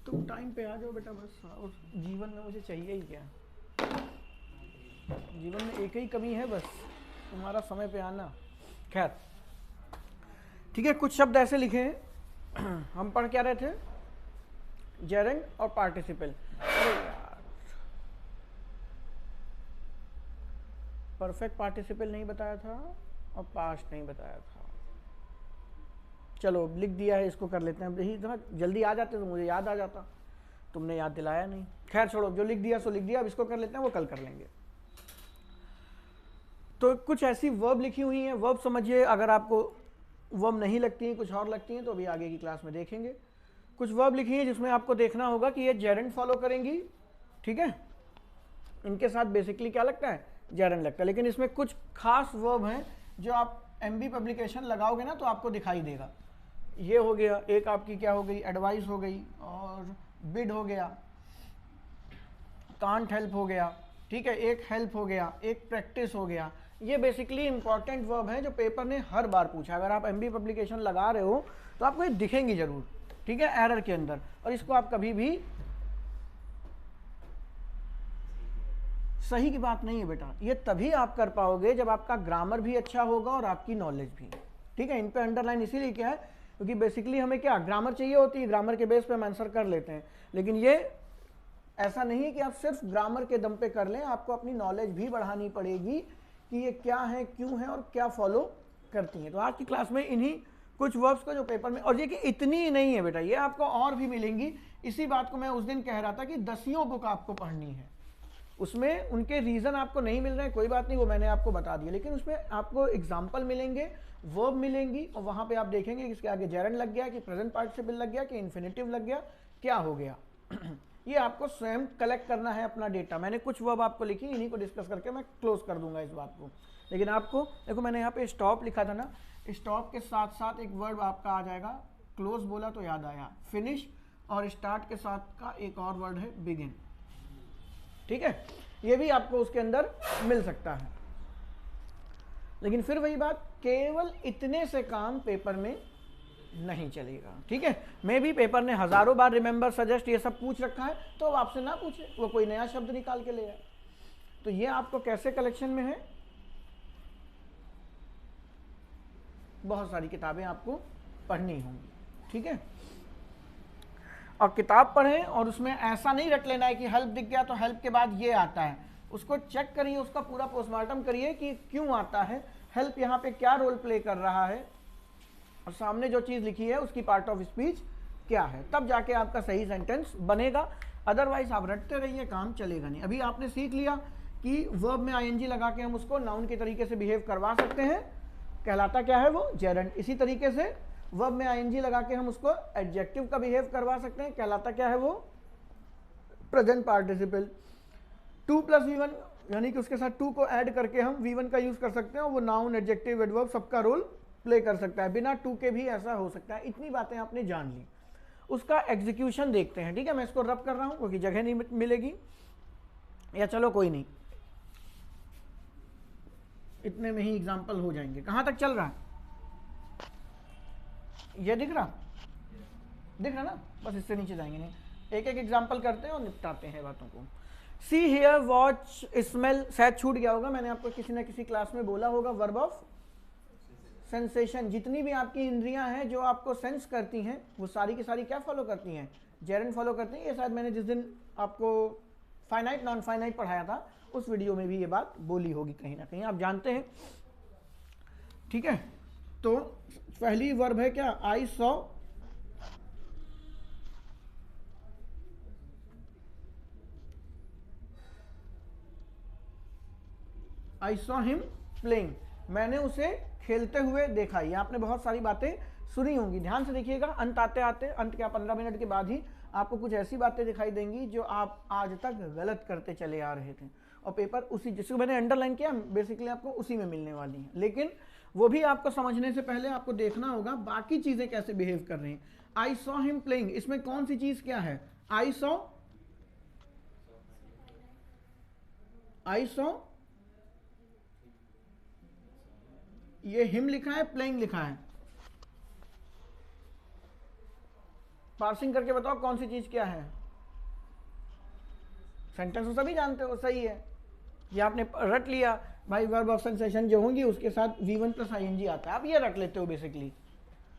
तुम टाइम पे आ जाओ बेटा बस। और जीवन में मुझे चाहिए ही क्या, जीवन में एक ही कमी है बस, तुम्हारा समय पे आना। खैर ठीक है, कुछ शब्द ऐसे लिखे हैं हम पढ़ क्या रहे थे, जेरेंड और पार्टिसिपल। अरे यार परफेक्ट पार्टिसिपल नहीं बताया था और पास्ट नहीं बताया था। चलो लिख दिया है, इसको कर लेते हैं। यही था, जल्दी आ जाते तो मुझे याद आ जाता, तुमने याद दिलाया नहीं। खैर छोड़ो, जो लिख दिया सो लिख दिया, अब इसको कर लेते हैं, वो कल कर लेंगे। तो कुछ ऐसी वर्ब लिखी हुई हैं, वर्ब समझिए। अगर आपको वर्ब नहीं लगती हैं, कुछ और लगती हैं, तो अभी आगे की क्लास में देखेंगे। कुछ वर्ब लिखी है जिसमें आपको देखना होगा कि ये जेरेंड फॉलो करेंगी, ठीक है। इनके साथ बेसिकली क्या लगता है, जेरेंड लगता है। लेकिन इसमें कुछ खास वर्ब हैं जो आप एमबी पब्लिकेशन लगाओगे ना तो आपको दिखाई देगा। ये हो गया एक, आपकी क्या हो गई, एडवाइस हो गई, और बिड हो गया, कांट हेल्प हो गया, ठीक है, एक हेल्प हो गया, एक प्रैक्टिस हो गया। ये बेसिकली इंपॉर्टेंट वर्ब है जो पेपर ने हर बार पूछा। अगर आप एमबी पब्लिकेशन लगा रहे हो तो आपको ये दिखेंगी जरूर, ठीक है, एरर के अंदर। और इसको आप कभी भी, सही की बात नहीं है बेटा, ये तभी आप कर पाओगे जब आपका ग्रामर भी अच्छा होगा और आपकी नॉलेज भी, ठीक है। इन पे अंडरलाइन इसीलिए क्या है, क्योंकि बेसिकली हमें क्या ग्रामर चाहिए होती है, ग्रामर के बेस पे हम आंसर कर लेते हैं। लेकिन ये ऐसा नहीं है कि आप सिर्फ ग्रामर के दम पे कर लें, आपको अपनी नॉलेज भी बढ़ानी पड़ेगी कि ये क्या है, क्यों है और क्या फॉलो करती हैं। तो आज की क्लास में इन्हीं कुछ वर्ब्स को जो पेपर में, और ये कि इतनी ही नहीं है बेटा, ये आपको और भी मिलेंगी। इसी बात को मैं उस दिन कह रहा था कि 10 बुक आपको पढ़नी है, उसमें उनके रीज़न आपको नहीं मिल रहे हैं, कोई बात नहीं, वो मैंने आपको बता दिया। लेकिन उसमें आपको एग्जाम्पल मिलेंगे, वर्ब मिलेंगी, और वहाँ पे आप देखेंगे कि इसके आगे जेरेंड लग गया, कि प्रेजेंट पार्टिसिपल लग गया, कि इन्फिनेटिव लग गया, क्या हो गया। ये आपको स्वयं कलेक्ट करना है अपना डेटा। मैंने कुछ वर्ब आपको लिखी, इन्हीं को डिस्कस करके मैं क्लोज कर दूंगा इस बात को। लेकिन आपको देखो, मैंने यहाँ पे स्टॉप लिखा था ना, स्टॉप के साथ साथ एक वर्ब आपका आ जाएगा, क्लोज बोला तो याद आया, फिनिश, और स्टार्ट के साथ का एक और वर्ड है बिगिन, ठीक है। ये भी आपको उसके अंदर मिल सकता है। लेकिन फिर वही बात, केवल इतने से काम पेपर में नहीं चलेगा, ठीक है। मे भी पेपर ने हजारों बार रिमेंबर, सजेस्ट, ये सब पूछ रखा है, तो आपसे ना पूछे, वो कोई नया शब्द निकाल के ले आए। तो ये आपको कैसे कलेक्शन में है, बहुत सारी किताबें आपको पढ़नी होंगी, ठीक है। और किताब पढ़ें, और उसमें ऐसा नहीं रट लेना है कि हेल्प दिख गया तो हेल्प के बाद ये आता है। उसको चेक करिए, उसका पूरा पोस्टमार्टम करिए कि क्यों आता है, हेल्प यहाँ पे क्या रोल प्ले कर रहा है, और सामने जो चीज़ लिखी है उसकी पार्ट ऑफ स्पीच क्या है, तब जाके आपका सही सेंटेंस बनेगा। अदरवाइज आप रटते रहिए, काम चलेगा नहीं। अभी आपने सीख लिया कि वर्ब में आईएनजी लगा के हम उसको नाउन के तरीके से बिहेव करवा सकते हैं, कहलाता क्या है वो, जेरेंड। इसी तरीके से वर्ब में आईएनजी लगा के हम उसको एडजेक्टिव का बिहेव करवा सकते हैं, कहलाता क्या है वो, प्रेजेंट पार्टिसिपल। 2+V1 यानी कि उसके साथ 2 को ऐड करके हम V1 का यूज कर सकते हैं, और वो नाउन, एडजेक्टिव, एडवर्ब सबका रोल प्ले कर सकता है। बिना 2 के भी ऐसा हो सकता है। इतनी बातें आपने जान ली, उसका एग्जीक्यूशन देखते हैं, ठीक है। मैं इसको रब कर रहा हूं क्योंकि जगह नहीं मिलेगी, या चलो कोई नहीं, इतने में ही एग्जाम्पल हो जाएंगे। कहां तक चल रहा है, ये दिख रहा ना, बस इससे नीचे जाएंगे नहीं, एक एक एग्जाम्पल करते हैं और निपटाते हैं बातों को। सी, हियर, वॉच, स्मेल, शायद छूट गया होगा, मैंने आपको किसी ना किसी क्लास में बोला होगा, वर्ब ऑफ सेंसेशन। जितनी भी आपकी इंद्रियां हैं जो आपको सेंस करती हैं, वो सारी की सारी क्या फॉलो करती हैं, जेरेंड फॉलो करती हैं। ये शायद मैंने जिस दिन आपको फाइनाइट नॉन फाइनाइट पढ़ाया था उस वीडियो में भी ये बात बोली होगी, कहीं ना कहीं आप जानते हैं, ठीक है। तो पहली वर्ब है क्या, I saw, I saw him playing, मैंने उसे खेलते हुए देखा। ये आपने बहुत सारी बातें सुनी होंगी, ध्यान से देखिएगा। अंत आते आते, अंत क्या 15 मिनट के बाद ही आपको कुछ ऐसी बातें दिखाई देंगी जो आप आज तक गलत करते चले आ रहे थे, और पेपर उसी, जिसको मैंने अंडरलाइन किया, बेसिकली आपको उसी में मिलने वाली है। लेकिन वो भी आपको समझने से पहले आपको देखना होगा बाकी चीजें कैसे बिहेव कर रही हैं। आई सॉ हिम प्लेइंग, इसमें कौन सी चीज क्या है, आई सॉ, आई सॉ, ये हिम लिखा है, प्लेइंग लिखा है, पार्सिंग करके बताओ कौन सी चीज क्या है। सेंटेंस तो सभी जानते हो सही है, ये आपने रट लिया भाई, वर्ब ऑफ सेंसेशन जो होंगी उसके साथ V1 प्लस ING आता है, आप ये रट लेते हो बेसिकली,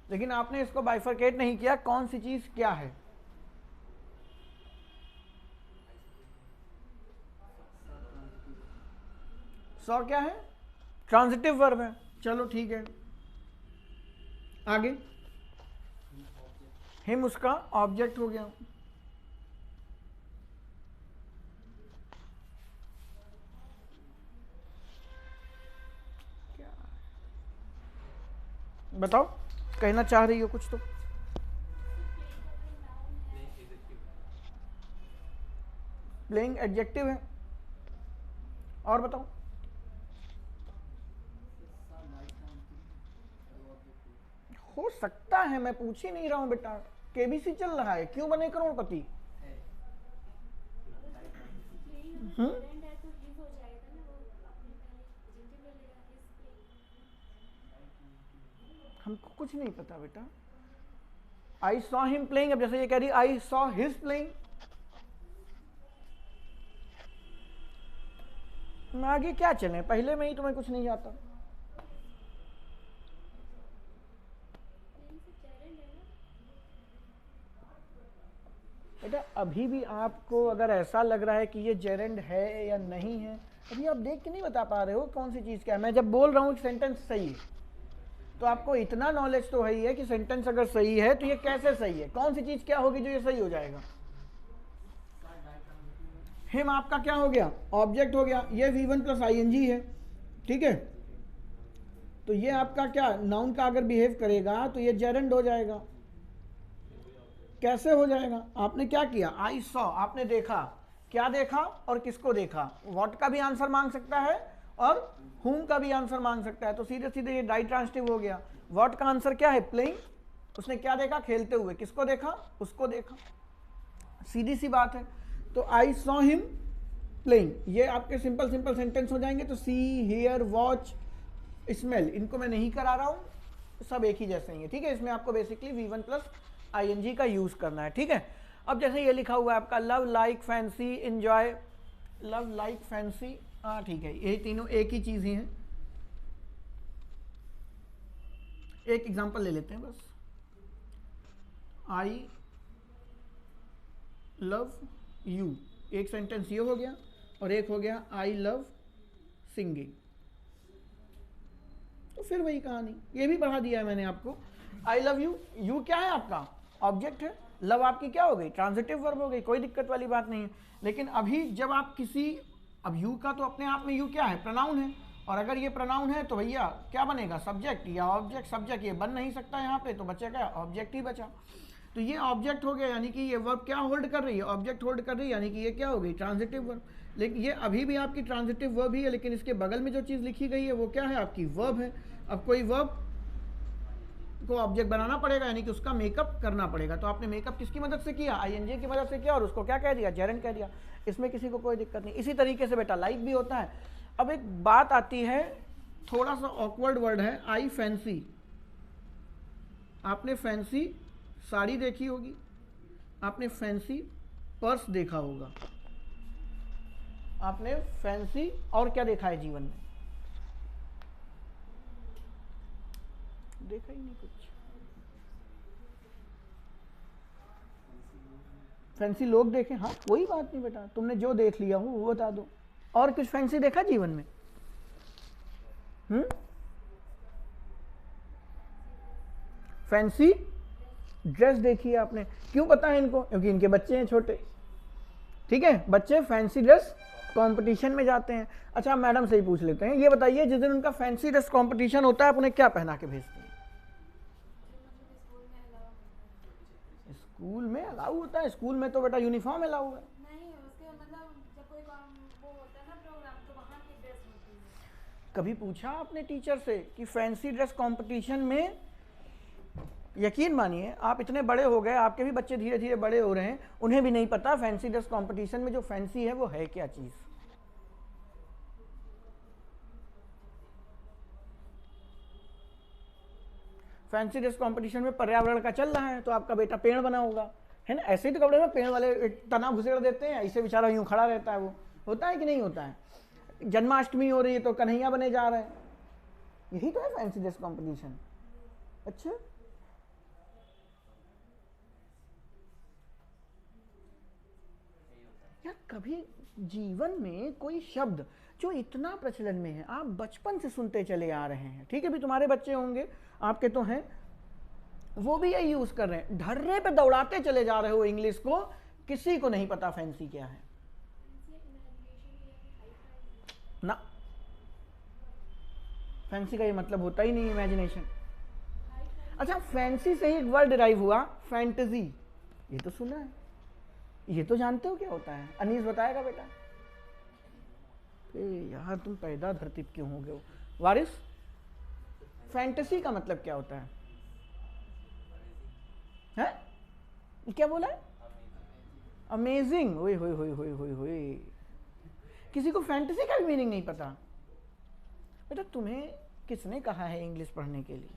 लेकिन आपने इसको बाइफरकेट नहीं किया कौन सी चीज क्या है। सॉ क्या है? ट्रांजिटिव वर्ब है। चलो ठीक है, आगे हिम उसका ऑब्जेक्ट हो गया। बताओ, कहना चाह रही हो कुछ तो। प्लेइंग एडजेक्टिव है, और बताओ। हो सकता है, मैं पूछ ही नहीं रहा हूं बेटा, केबीसी चल रहा है, क्यों बने करोड़पति। हमको कुछ नहीं पता बेटा। आई सॉ हिम प्लेइंग, अब जैसे ये कह रही आई सॉ हिज प्लेइंग, मैं आगे क्या चले, पहले में ही तुम्हें कुछ नहीं आता। बेटा अभी भी आपको अगर ऐसा लग रहा है कि ये जेरेंड है या नहीं है, अभी आप देख के नहीं बता पा रहे हो कौन सी चीज क्या है। मैं जब बोल रहा हूँ कि सेंटेंस सही है, तो आपको इतना नॉलेज तो है ही है कि सेंटेंस अगर सही है तो ये कैसे सही है, कौन सी चीज क्या होगी जो ये सही हो जाएगा। हिम आपका क्या हो गया, ऑब्जेक्ट हो गया, ये V1 प्लस ING है, ठीक है। तो ये आपका क्या, नाउन का अगर बिहेव करेगा तो ये जेरेंड हो जाएगा। कैसे हो जाएगा, आपने क्या किया, आई सॉ, आपने देखा, क्या देखा और किसको देखा। व्हाट का भी आंसर मांग सकता है और whom का भी आंसर मांग सकता है, तो सीधे सीधे ये डाई ट्रांसिटिव हो गया। व्हाट का आंसर क्या है, प्लेइंग, उसने क्या देखा, खेलते हुए, किसको देखा, उसको देखा, सीधी सी बात है। तो आई सॉ हिम प्लेइंग, ये आपके सिंपल सिंपल सेंटेंस हो जाएंगे। तो सी, हियर, वॉच, स्मेल, इनको मैं नहीं करा रहा हूं, सब एक ही जैसे ही है, ठीक है। इसमें आपको बेसिकली V1 प्लस ING का यूज करना है, ठीक है। अब जैसे ये लिखा हुआ है आपका love, like, fancy, enjoy, love, like, fancy, हाँ ठीक है, ये तीनों एक ही चीज ही हैं। एक एग्जांपल ले लेते हैं बस, आई लव यू, एक सेंटेंस ये हो गया और एक हो गया आई लव सिंगिंग। तो फिर वही कहानी, ये भी बढ़ा दिया है मैंने आपको। आई लव यू, यू क्या है आपका, ऑब्जेक्ट है, लव आपकी क्या हो गई, ट्रांजिटिव वर्ब हो गई, कोई दिक्कत वाली बात नहीं है। लेकिन अभी जब आप किसी, अब यू का तो अपने आप में यू क्या है, प्रनाउन है, और अगर ये प्रनाउन है तो भैया क्या बनेगा, सब्जेक्ट या ऑब्जेक्ट। सब्जेक्ट ये बन नहीं सकता यहाँ पे, तो बचेगा ऑब्जेक्ट ही बचा। तो ये ऑब्जेक्ट हो गया, यानी कि ये वर्ब क्या होल्ड कर रही है, ऑब्जेक्ट होल्ड कर रही है, यानी कि ये क्या हो गई, ट्रांजिटिव वर्ब। लेकिन ये अभी भी आपकी ट्रांजिटिव वर्ब ही है, लेकिन इसके बगल में जो चीज़ लिखी गई है वो क्या है, आपकी वर्ब है। अब कोई वर्ब को ऑब्जेक्ट बनाना पड़ेगा, यानी कि उसका मेकअप करना पड़ेगा। तो आपने मेकअप किसकी मदद से किया, ING की मदद से किया, और उसको क्या कह दिया, जेरेंड कह दिया। इसमें किसी को कोई दिक्कत नहीं। इसी तरीके से बेटा लाइक भी होता है। अब एक बात आती है, थोड़ा सा ऑकवर्ड वर्ड है, आई फैंसी। आपने फैंसी साड़ी देखी होगी, आपने फैंसी पर्स देखा होगा, आपने फैंसी और क्या देखा है जीवन में, देखा ही नहीं कुछ। फैंसी लोग देखे, हाँ कोई बात नहीं बेटा, तुमने जो देख लिया हो वो बता दो। और कुछ फैंसी देखा जीवन में? फैंसी ड्रेस देखी है आपने, क्यों पता है इनको, क्योंकि इनके बच्चे हैं छोटे, ठीक है। बच्चे फैंसी ड्रेस कंपटीशन में जाते हैं। अच्छा मैडम से ही पूछ लेते हैं, ये बताइए जिस दिन उनका फैंसी ड्रेस कंपटीशन होता है आप उन्हें क्या पहना के भेजते हैं? स्कूल में अलाउ होता है, स्कूल में तो बेटा यूनिफॉर्म अलाउ है। नहीं, उसके मतलब जब कोई वो होता है ना प्रोग्राम, तो वहाँ की ड्रेस होती है। कभी पूछा आपने टीचर से कि फैंसी ड्रेस कंपटीशन में? यकीन मानिए आप इतने बड़े हो गए, आपके भी बच्चे धीरे धीरे बड़े हो रहे हैं, उन्हें भी नहीं पता फैंसी ड्रेस कंपटीशन में जो फैंसी है वो है क्या चीज। फैंसी ड्रेस कंपटीशन में पर्यावरण का चल रहा है तो आपका बेटा पेड़ बना होगा, है ना। ऐसे ही तो कपड़े में पेड़ वाले एक तना घुसेड़ देते हैं, ऐसे बेचारा यूं खड़ा रहता है, वो होता है कि नहीं होता है। जन्माष्टमी हो रही है तो कन्हैया बने जा रहे हैं, यही तो है फैंसी ड्रेस कंपटीशन। अच्छा, यार कभी जीवन में कोई शब्द जो इतना प्रचलन में है, आप बचपन से सुनते चले आ रहे हैं, ठीक है, भी तुम्हारे बच्चे होंगे, आपके तो हैं, वो भी यही यूज कर रहे हैं, ढर्रे पे दौड़ाते चले जा रहे हो इंग्लिश को, किसी को नहीं पता फैंसी क्या है ना। फैंसी का ये मतलब होता ही नहीं इमेजिनेशन। अच्छा, फैंसी से ही एक वर्ड डिराइव हुआ फैंटेसी, ये तो सुना है, ये तो जानते हो क्या होता है? अनीस बताएगा बेटा। यार तुम पैदा धरती पे क्यों हो गए हो? वारिस, फैंटेसी का मतलब क्या होता है? हैं? क्या बोला है? अमेजिंग। ओए होए होए होए होए होए, किसी को फैंटेसी का भी मीनिंग नहीं पता। बेटा तुम्हें किसने कहा है इंग्लिश पढ़ने के लिए?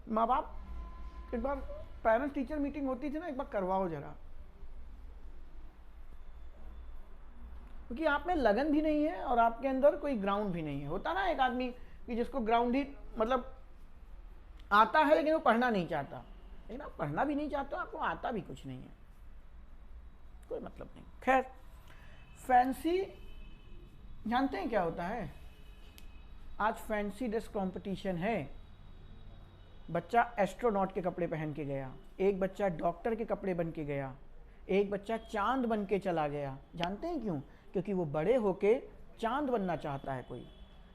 माँ बाप, एक बार पेरेंट्स टीचर मीटिंग होती थी ना, एक बार करवाओ जरा, क्योंकि आप में लगन भी नहीं है और आपके अंदर कोई ग्राउंड भी नहीं है। होता ना एक आदमी कि जिसको ग्राउंड ही मतलब आता है लेकिन वो पढ़ना नहीं चाहता, लेकिन आप पढ़ना भी नहीं चाहते, आपको आता भी कुछ नहीं है, कोई मतलब नहीं। खैर, फैंसी जानते हैं क्या होता है? आज फैंसी ड्रेस कंपटीशन है, बच्चा एस्ट्रोनॉट के कपड़े पहन के गया, एक बच्चा डॉक्टर के कपड़े बन के गया, एक बच्चा चांद बन के चला गया। जानते हैं क्यों? क्योंकि वो बड़े होके चांद बनना चाहता है,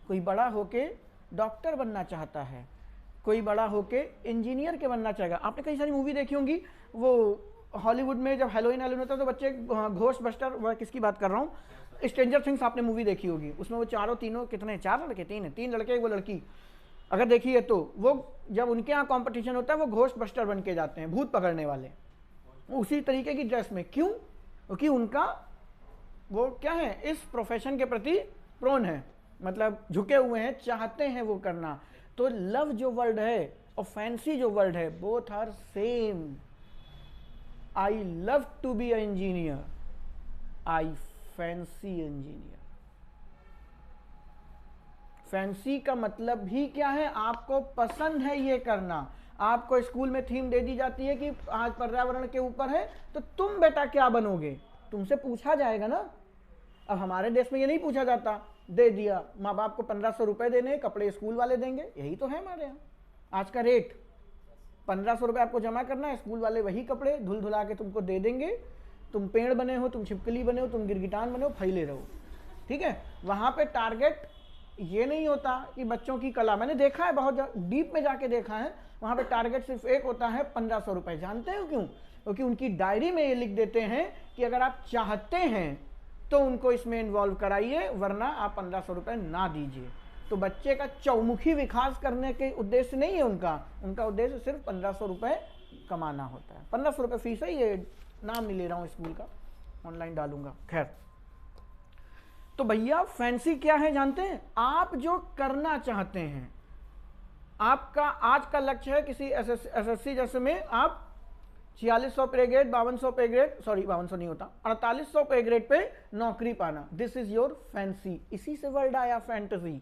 कोई बड़ा होके डॉक्टर बनना चाहता है, कोई बड़ा होके इंजीनियर के बनना चाहेगा। आपने कई सारी मूवी देखी होंगी, वो हॉलीवुड में जब हेलोइन होता है तो बच्चे घोस्ट बस्टर, वह किसकी बात कर रहा हूँ, स्ट्रेंजर थिंग्स आपने मूवी देखी होगी, उसमें वो चारों तीनों कितने, 4 लड़के, 3 लड़के वो लड़की, अगर देखिए तो वो जब उनके यहाँ कंपटीशन होता है वो घोस्ट बस्टर बन के जाते हैं, भूत पकड़ने वाले, उसी तरीके की ड्रेस में। क्यों? क्योंकि उनका वो क्या है, इस प्रोफेशन के प्रति प्रोन है, मतलब झुके हुए हैं, चाहते हैं वो करना। तो लव जो वर्ड है और फैंसी जो वर्ड है, both are same. I love to be a engineer, I fancy engineer. Fancy का मतलब भी क्या है? आपको पसंद है ये करना। आपको स्कूल में थीम दे दी जाती है कि आज पर्यावरण के ऊपर है, तो तुम बेटा क्या बनोगे, तुमसे पूछा जाएगा ना। अब हमारे देश में ये नहीं पूछा जाता, दे दिया, माँ बाप को 1500 रुपए देने, कपड़े स्कूल वाले देंगे, यही तो है हमारे यहाँ आज का रेट। 1500 रुपये आपको जमा करना है, स्कूल वाले वही कपड़े धुल धुला के तुमको दे देंगे, तुम पेड़ बने हो, तुम छिपकली बने हो, तुम गिरगिटान बने हो, फैले रहो, ठीक है। वहाँ पे टारगेट ये नहीं होता कि बच्चों की कला, मैंने देखा है बहुत डीप में जाके देखा है, वहाँ पे टारगेट सिर्फ एक होता है, 1500 रुपये। जानते हो क्यों? क्योंकि उनकी डायरी में ये लिख देते हैं कि अगर आप चाहते हैं तो उनको इसमें इन्वॉल्व कराइए, वरना आप 1500 रुपये ना दीजिए। तो बच्चे का चौमुखी विकास करने के उद्देश्य नहीं है उनका उद्देश्य सिर्फ 1500 रुपये कमाना होता है। 1500 रुपये फीस है, ये नाम नहीं ले रहा हूँ स्कूल का, ऑनलाइन डालूंगा। खैर, तो भैया फैंसी क्या है जानते हैं? आप जो करना चाहते हैं, आपका आज का लक्ष्य है किसी एसएससी जैसे में आप 4600 पे ग्रेड, 5200 पे ग्रेड, सॉरी 5200 नहीं होता, 4800 पे ग्रेड पे नौकरी पाना। This is your fancy. इसी से वर्ड आया फैंटेसी।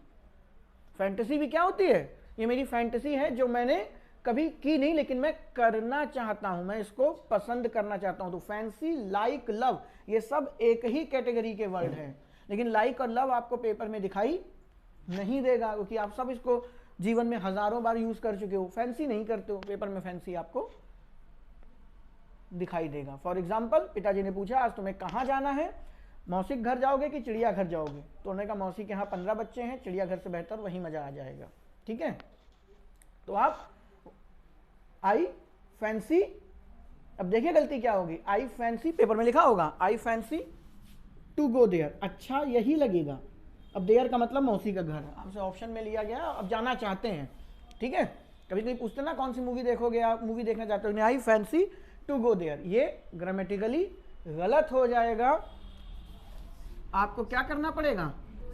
फैंटेसी भी क्या होती है? ये मेरी फैंटेसी है जो मैंने कभी की नहीं, लेकिन मैं करना चाहता हूं, मैं इसको पसंद करना चाहता हूं। तो फैंसी, लाइक, लव, ये सब एक ही कैटेगरी के वर्ड हैं, लेकिन लाइक और लव आपको पेपर में दिखाई नहीं देगा, क्योंकि आप सब इसको जीवन में हजारों बार यूज कर चुके हो। फैंसी नहीं करते हो, पेपर में फैंसी आपको दिखाई देगा। फॉर एग्जाम्पल, पिताजी ने पूछा आज तुम्हें कहाँ जाना है, मौसी के घर जाओगे कि चिड़ियाघर जाओगे? तो उन्होंने कहा मौसी के यहाँ 15 बच्चे हैं, चिड़ियाघर से बेहतर वहीं मजा आ जाएगा, ठीक है। तो आप आई फैंसी, अब देखिए गलती क्या होगी, आई फैंसी, पेपर में लिखा होगा आई फैंसी टू गो देयर, अच्छा यही लगेगा। अब देयर का मतलब मौसी का घर है, आपसे ऑप्शन में लिया गया, अब जाना चाहते हैं, ठीक है। कभी कभी पूछते ना कौन सी मूवी देखोगे, आप मूवी देखना चाहते हो, आई फैंसी टू गो देयर, ये ग्रामेटिकली गलत हो जाएगा। आपको क्या करना पड़ेगा?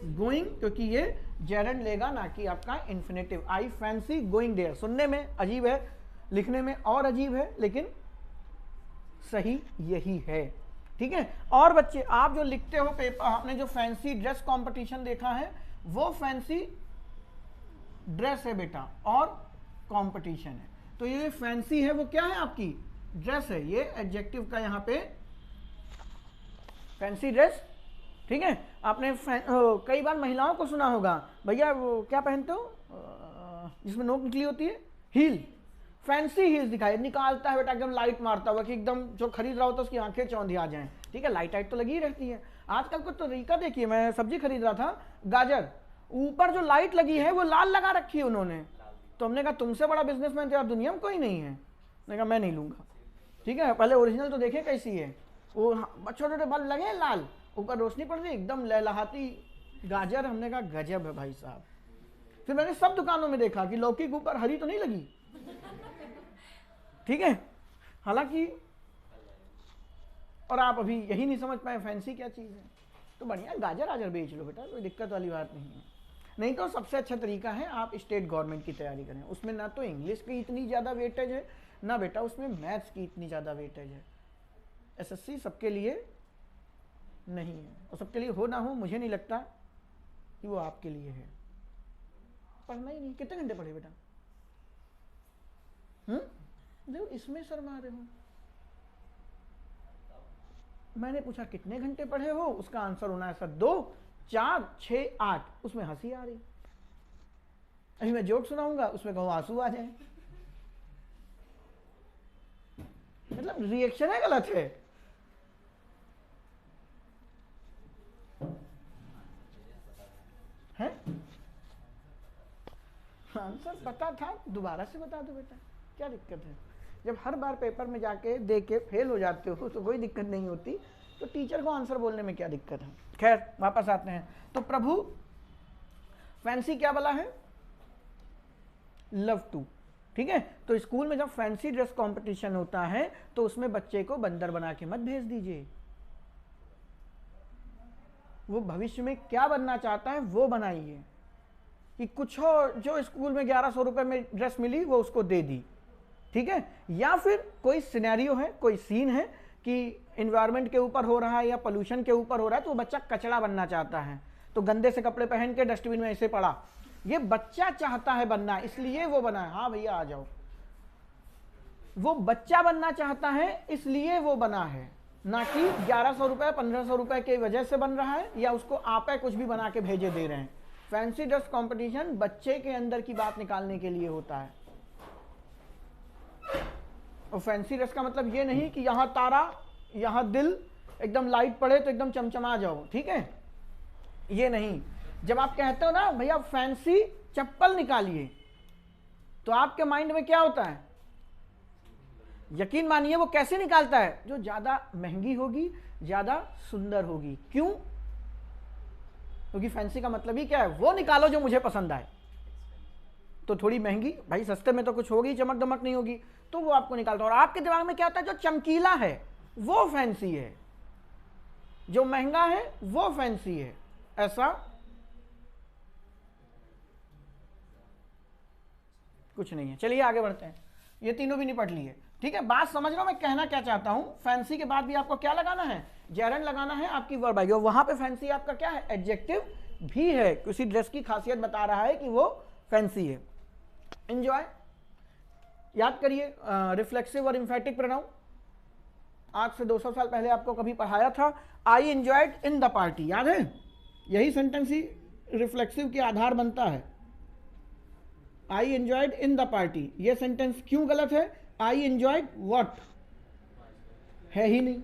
गोइंग, क्योंकि ये जेरेंड लेगा ना कि आपका infinitive. I fancy going there. सुनने में अजीब है, लिखने में और अजीब है, लेकिन सही यही है। ठीक है। और बच्चे आप जो लिखते हो पेपर, आपने जो फैंसी ड्रेस कंपटीशन देखा है वो फैंसी ड्रेस है बेटा और कंपटीशन है। तो ये फैंसी है वो क्या है, आपकी ड्रेस है। ये एडजेक्टिव का यहाँ पे फैंसी ड्रेस। ठीक है। आपने कई बार महिलाओं को सुना होगा, भैया वो क्या पहनते हो जिसमें नोक निकली होती है, हील, फैंसी हील्स दिखाई, निकालता है बेटा एकदम लाइट मारता हुआ कि एकदम जो खरीद रहा होता है उसकी आंखें चौंधी आ जाएं। ठीक है। लाइट तो लगी रहती है। आजकल को तरीका देखिए, मैं सब्जी खरीद रहा था, गाजर, ऊपर जो लाइट लगी है वो लाल लगा रखी है उन्होंने। तो हमने कहा तुमसे बड़ा बिजनेसमैन तो यार दुनिया में कोई नहीं है। मैंने कहा मैं नहीं लूंगा। ठीक है। पहले ओरिजिनल तो देखे कैसी है, वो छोटे छोटे बल्ब लगे लाल, ऊपर रोशनी पड़ रही एकदम लहलहाती गाजर। हमने कहा गजब है भाई साहब। फिर मैंने सब दुकानों में देखा कि लौकी के ऊपर हरी तो नहीं लगी। ठीक है। हालांकि और आप अभी यही नहीं समझ पाए फैंसी क्या चीज़ है, तो बढ़िया गाजर आजर बेच लो बेटा, कोई दिक्कत वाली बात नहीं है। नहीं तो सबसे अच्छा तरीका है आप स्टेट गवर्नमेंट की तैयारी करें। उसमें ना तो इंग्लिश की इतनी ज़्यादा वेटेज है, ना बेटा उसमें मैथ्स की इतनी ज़्यादा वेटेज है। एसएससी सबके लिए नहीं है, और सबके लिए हो ना हो मुझे नहीं लगता कि वो आपके लिए है। पढ़ना ही नहीं। कितने घंटे पढ़े बेटा? देखो इसमें शर्मा रहे हो। मैंने पूछा कितने घंटे पढ़े हो, उसका आंसर होना है सर 2, 4, 6, 8। उसमें हंसी आ रही। अभी मैं जोक सुनाऊंगा, उसमें कहूँ आंसू आ जाए। मतलब रिएक्शन है गलत है। हैं? आंसर पता था, दोबारा से बता दो बेटा, क्या दिक्कत है? जब हर बार पेपर में जाके दे के फेल हो जाते हो तो कोई दिक्कत नहीं होती, तो टीचर को आंसर बोलने में क्या दिक्कत है। खैर वापस आते हैं। तो प्रभु फैंसी क्या बोला है? Love to. ठीक है। तो स्कूल में जब फैंसी ड्रेस कंपटीशन होता है तो उसमें बच्चे को बंदर बना के मत भेज दीजिए। वो भविष्य में क्या बनना चाहता है वो बनाइए, कि कुछ और जो स्कूल में 1100 रुपए में ड्रेस मिली वो उसको दे दी। ठीक है। या फिर कोई सिनेरियो है, कोई सीन है कि एनवायरनमेंट के ऊपर हो रहा है या पोल्यूशन के ऊपर हो रहा है, तो वो बच्चा कचरा बनना चाहता है, तो गंदे से कपड़े पहन के डस्टबिन में ऐसे पड़ा। ये बच्चा चाहता है बनना, इसलिए वो बना है। हाँ भैया आ जाओ। वो बच्चा बनना चाहता है इसलिए वो बना है, ना कि 1100 रुपए 1500 रुपए की वजह से बन रहा है, या उसको आप कुछ भी बना के भेजे दे रहे हैं। फैंसी ड्रेस कंपटीशन बच्चे के अंदर की बात निकालने के लिए होता है। और फैंसी ड्रेस का मतलब ये नहीं कि यहां तारा यहां दिल एकदम लाइट पड़े तो एकदम चमचमा जाओ। ठीक है। ये नहीं। जब आप कहते हो ना भैया फैंसी चप्पल निकालिए, तो आपके माइंड में क्या होता है? यकीन मानिए वो कैसे निकालता है? जो ज्यादा महंगी होगी, ज्यादा सुंदर होगी। क्यों? क्योंकि फैंसी का मतलब ही क्या है? वो निकालो जो मुझे पसंद आए। तो थोड़ी महंगी, भाई सस्ते में तो कुछ होगी, चमक दमक नहीं होगी, तो वो आपको निकालता है। और आपके दिमाग में क्या होता है? जो चमकीला है वो फैंसी है, जो महंगा है वो फैंसी है। ऐसा कुछ नहीं है। चलिए आगे बढ़ते हैं। ये तीनों भी नहीं पढ़ लिए। ठीक है। बात समझ रहा हूं मैं कहना क्या चाहता हूं। फैंसी के बाद भी आपको क्या लगाना है? जेरेंड लगाना है, आपकी वर्ब आएगी। और वहां पे फैंसी आपका क्या है? एडजेक्टिव भी है। किसी ड्रेस की खासियत बता रहा है कि वो फैंसी है। एंजॉय याद करिए, रिफ्लेक्सिव और इम्फेटिक प्रोनाउन आज से 200 साल पहले आपको कभी पढ़ाया था। I enjoyed in the party, याद है? यही सेंटेंस ही रिफ्लेक्सिव के आधार बनता है। I enjoyed in the party, यह सेंटेंस क्यों गलत है? आई एंजॉयड व्हाट है ही नहीं।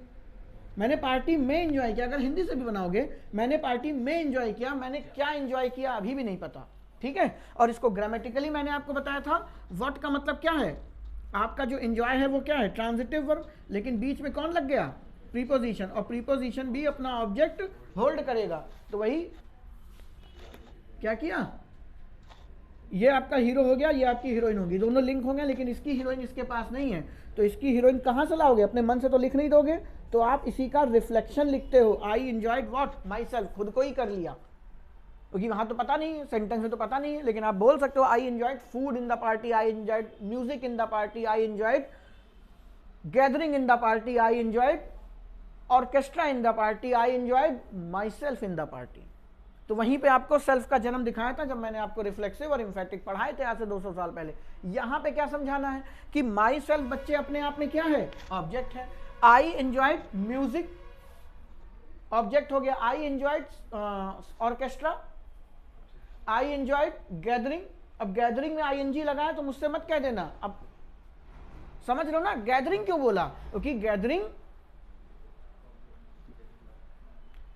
मैंने पार्टी में एंजॉय किया। अगर हिंदी से भी बनाओगे, मैंने पार्टी में एंजॉय किया, मैंने क्या एंजॉय किया अभी भी नहीं पता। ठीक है। और इसको ग्रामेटिकली मैंने आपको बताया था। व्हाट का मतलब क्या है? आपका जो एंजॉय है वो क्या है? ट्रांजिटिव वर्ब, लेकिन बीच में कौन लग गया? प्रीपोजिशन। और प्रीपोजिशन भी अपना ऑब्जेक्ट होल्ड करेगा। तो वही क्या किया? ये आपका हीरो हो गया, ये आपकी हीरोइन होगी, दोनों लिंक होंगे, लेकिन इसकी हीरोइन इसके पास नहीं है, तो इसकी हीरोइन कहां से लाओगे? अपने मन से तो लिख नहीं दोगे, तो आप इसी का रिफ्लेक्शन लिखते हो। I enjoyed what? My self, खुद को ही कर लिया। क्योंकि वहां तो पता नहीं है, सेंटेंस में तो पता नहीं है, लेकिन आप बोल सकते हो I enjoyed food in the party, I enjoyed music in the party, I enjoyed gathering in the party, I enjoyed orchestra in the party, I enjoyed my self in the party. तो वहीं पे आपको self का जन्म दिखाया था जब मैंने आपको रिफ्लेक्सिव और इम्फेटिक पढ़ाए थे आज से 200 साल पहले। यहां पे क्या समझाना है कि माई सेल्फ बच्चे अपने आप में क्या है, ऑब्जेक्ट है। आई एंजॉयड म्यूजिक ऑब्जेक्ट हो गया, I enjoyed orchestra, I enjoyed gathering. अब गैदरिंग में आईएनजी लगाया तो मुझसे मत कह देना, अब समझ लो ना गैदरिंग क्यों बोला, क्योंकि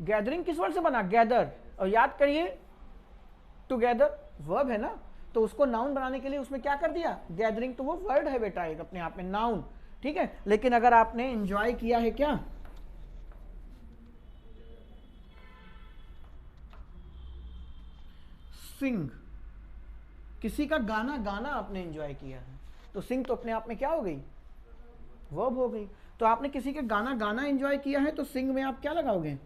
गैदरिंग किस वर्ड से बना, गैदर। और याद करिए टुगेदर वर्ब है ना, तो उसको नाउन बनाने के लिए उसमें क्या कर दिया, गैदरिंग। तो वो वर्ड है बेटा एक अपने आप में, नाउन, ठीक है। लेकिन अगर आपने एंजॉय किया है क्या, सिंग, किसी का गाना गाना आपने एंजॉय किया है, तो सिंग तो अपने आप में क्या हो गई, वर्ब हो गई। तो आपने किसी के गाना गाना एंजॉय किया है तो सिंग में आप क्या लगाओगे,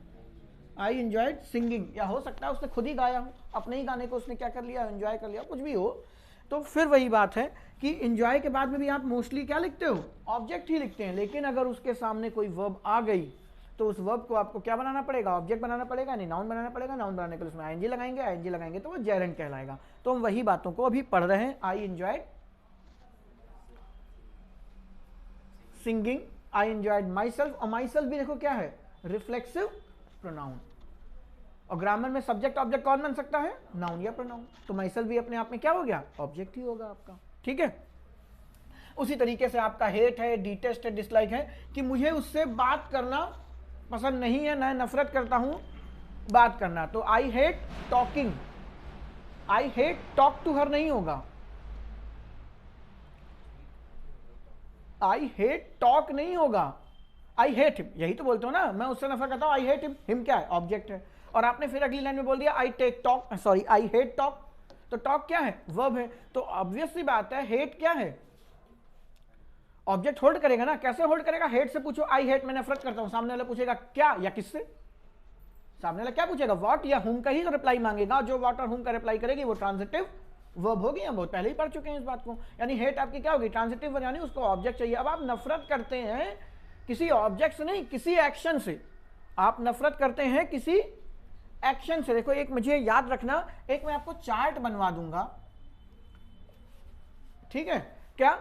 आई एंजॉयड सिंगिंग। या हो सकता है उसने खुद ही गाया हो, अपने ही गाने को उसने क्या कर लिया, एंजॉय कर लिया, कुछ भी हो। तो फिर वही बात है कि एंजॉय के बाद में भी आप मोस्टली क्या लिखते हो, ऑब्जेक्ट ही लिखते हैं। लेकिन अगर उसके सामने कोई वर्ब आ गई तो उस वर्ब को आपको क्या बनाना पड़ेगा, ऑब्जेक्ट बनाना पड़ेगा, नहीं नाउन बनाना पड़ेगा। नाउन बनाने के लिए उसमें आईएनजी लगाएंगे, आईएनजी लगाएंगे तो वो जेरेंड कहलाएगा। तो हम वही बातों को अभी पढ़ रहे हैं, I enjoyed singing, I enjoyed my self. और माई सेल्फ भी देखो क्या है, रिफ्लेक्सिव प्रोनाउन। और ग्रामर में सब्जेक्ट ऑब्जेक्ट कौन बन सकता है, नाउन या प्रोनाउन। तो माई सेल्फ भी अपने आप में क्या हो गया, ऑब्जेक्ट ही होगा आपका, ठीक है। उसी तरीके से आपका हेट है, डिटेस्ट है, डिसलाइक है कि मुझे उससे बात करना पसंद नहीं है, मैं नफरत करता हूं बात करना। तो I hate talking, I hate talk to her नहीं होगा, आई हेट टॉक नहीं होगा, आई हेट हिम, यही तो बोलते हो ना, मैं उससे नफरत करता हूं, आई हेट हिम। हिम क्या है, ऑब्जेक्ट है। और आपने फिर अगली लाइन में बोल दिया I take talk, sorry I hate talk, तो टॉक क्या है, वर्ब है। तो ऑब्वियस सी बात है हेट क्या है, ऑब्जेक्ट होल्ड करेगा ना। कैसे होल्ड करेगा, हेट से पूछो आई हेट मैं नफरत करता हूं, सामने वाला पूछेगा क्या या किससे, सामने वाला क्या पूछेगा, व्हाट या हुम का ही तो रिप्लाई मांगेगा। जो व्हाट और हुम का रिप्लाई करेगी वो ट्रांजिटिव वर्ब होगी। हम बहुत पहले ही पढ़ चुके हैं इस बात को। यानी हेट आपकी क्या होगी, ट्रांजिटिव वर्ब, यानी उसको ऑब्जेक्ट चाहिए। अब आप नफरत करते हैं किसी ऑब्जेक्ट से नहीं, किसी एक्शन से। आप नफरत करते हैं किसी एक्शन से। देखो एक मुझे याद रखना, एक मैं आपको चार्ट बनवा दूंगा, ठीक है, क्या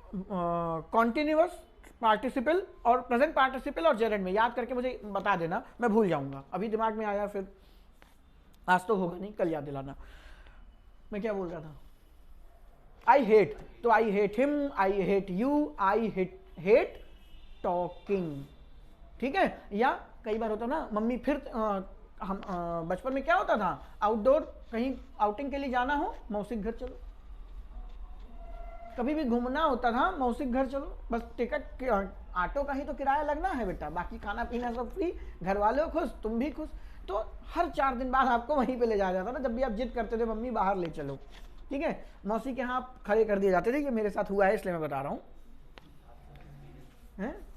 कॉन्टिन्यूअस पार्टिसिपल और प्रेजेंट पार्टिसिपल और जेरेंड में याद करके मुझे बता देना, मैं भूल जाऊंगा। अभी दिमाग में आया, फिर आज तो होगा नहीं, कल याद दिलाना। मैं क्या बोल रहा था, आई हेट, तो I hate him, I hate you, I hate talking, ठीक है। या कई बार होता ना, मम्मी फिर हम बचपन में क्या होता था, आउटडोर कहीं आउटिंग के लिए जाना हो, मौसी घर चलो। कभी भी घूमना होता था, मौसी घर चलो, बस टिकट ऑटो का ही तो किराया लगना है बेटा, बाकी खाना पीना सब फ्री, घर वाले खुश, तुम भी खुश। तो हर 4 दिन बाद आपको वहीं पे ले जाया जाता ना, जब भी आप जिद करते थे मम्मी बाहर ले चलो, ठीक है। मौसी के यहाँ खड़े कर दिए जाते थे, ये मेरे साथ हुआ है इसलिए मैं बता रहा हूँ।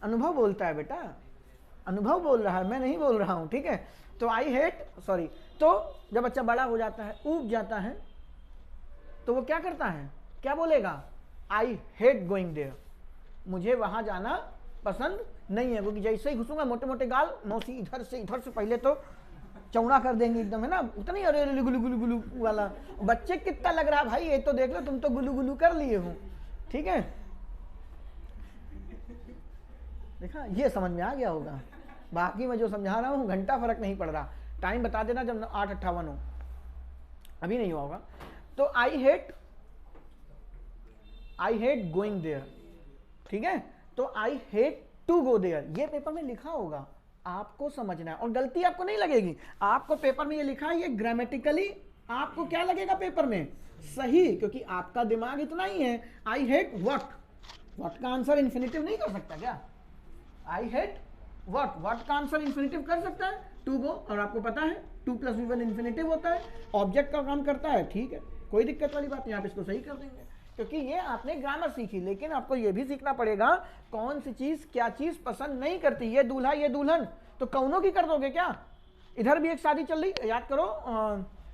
अनुभव बोलता है बेटा, अनुभव बोल रहा है, मैं नहीं बोल रहा हूँ, ठीक है। तो आई हेट, सॉरी, तो जब बच्चा बड़ा हो जाता है, ऊब जाता है, तो वो क्या करता है, क्या बोलेगा, आई हेट गोइंग देयर, मुझे वहां जाना पसंद नहीं है। क्योंकि जैसे ही घुसूंगा मोटे मोटे गाल, मौसी इधर से पहले तो चौड़ा कर देंगे एकदम, है ना, उतना ही अरे गुलू गुलू गुलू वाला। बच्चे कितना लग रहा भाई, ये तो देख लो, तुम तो गुलू गुलू कर लिए हो, ठीक है। देखा, ये समझ में आ गया होगा। बाकी मैं जो समझा रहा हूँ घंटा फर्क नहीं पड़ रहा। टाइम बता देना जब 8:58 हो, अभी नहीं हुआ होगा। तो आई हेट गोइंग देयर, ठीक है। तो I hate to go there, ये पेपर में लिखा होगा, आपको समझना है। और गलती आपको नहीं लगेगी, आपको पेपर में ये लिखा है, ये ग्रामेटिकली आपको क्या लगेगा पेपर में, सही, क्योंकि आपका दिमाग इतना ही है। आई हेट व्हाट का आंसर इन्फिनिटिव नहीं कर सकता क्या, आई हेट व्हाट का आंसर इन्फिनिटिव कर सकता है, टू गो। और आपको पता है 2 + V1 इन्फिनिटिव होता है, ऑब्जेक्ट का काम करता है, ठीक है, कोई दिक्कत वाली बात नहीं, आप इसको सही कर देंगे। क्योंकि ये आपने ग्रामर सीखी, लेकिन आपको ये भी सीखना पड़ेगा कौन सी चीज क्या चीज पसंद नहीं करती। ये दूल्हा ये दुल्हन, तो कौनों की कर दोगे क्या, इधर भी एक शादी चल रही, याद करो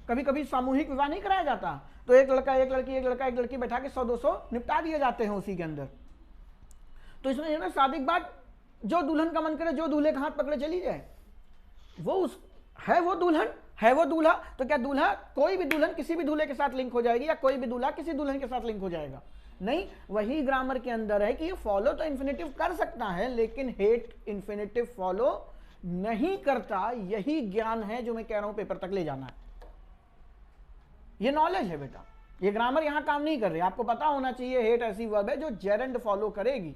कभी कभी सामूहिक विवाह नहीं कराया जाता, तो एक लड़का एक लड़की एक लड़का एक लड़की बैठा के 100-200 निपटा दिए जाते हैं उसी के अंदर। तो इसमें शादी के बाद जो दुल्हन का मन करे, जो दूल्हे का हाथ पकड़े चली जाए, वो उस है वो दुल्हन है वो दूल्हा। तो क्या दूल्हा, कोई भी दुल्हन किसी भी दूल्हे के साथ लिंक हो जाएगी, या कोई भी दूल्हा किसी दुल्हन के साथ लिंक हो जाएगा? नहीं, वही ग्रामर के अंदर है कि ये फॉलो तो इन्फिनेटिव कर सकता है, लेकिन हेट इन्फिनेटिव फॉलो नहीं करता। यही ज्ञान है जो मैं कह रहा हूं पेपर तक ले जाना है। ये नॉलेज है बेटा, ये ग्रामर यहां काम नहीं कर रही। आपको पता होना चाहिए हेट ऐसी वर्ब है जो जेरेंड फॉलो करेगी।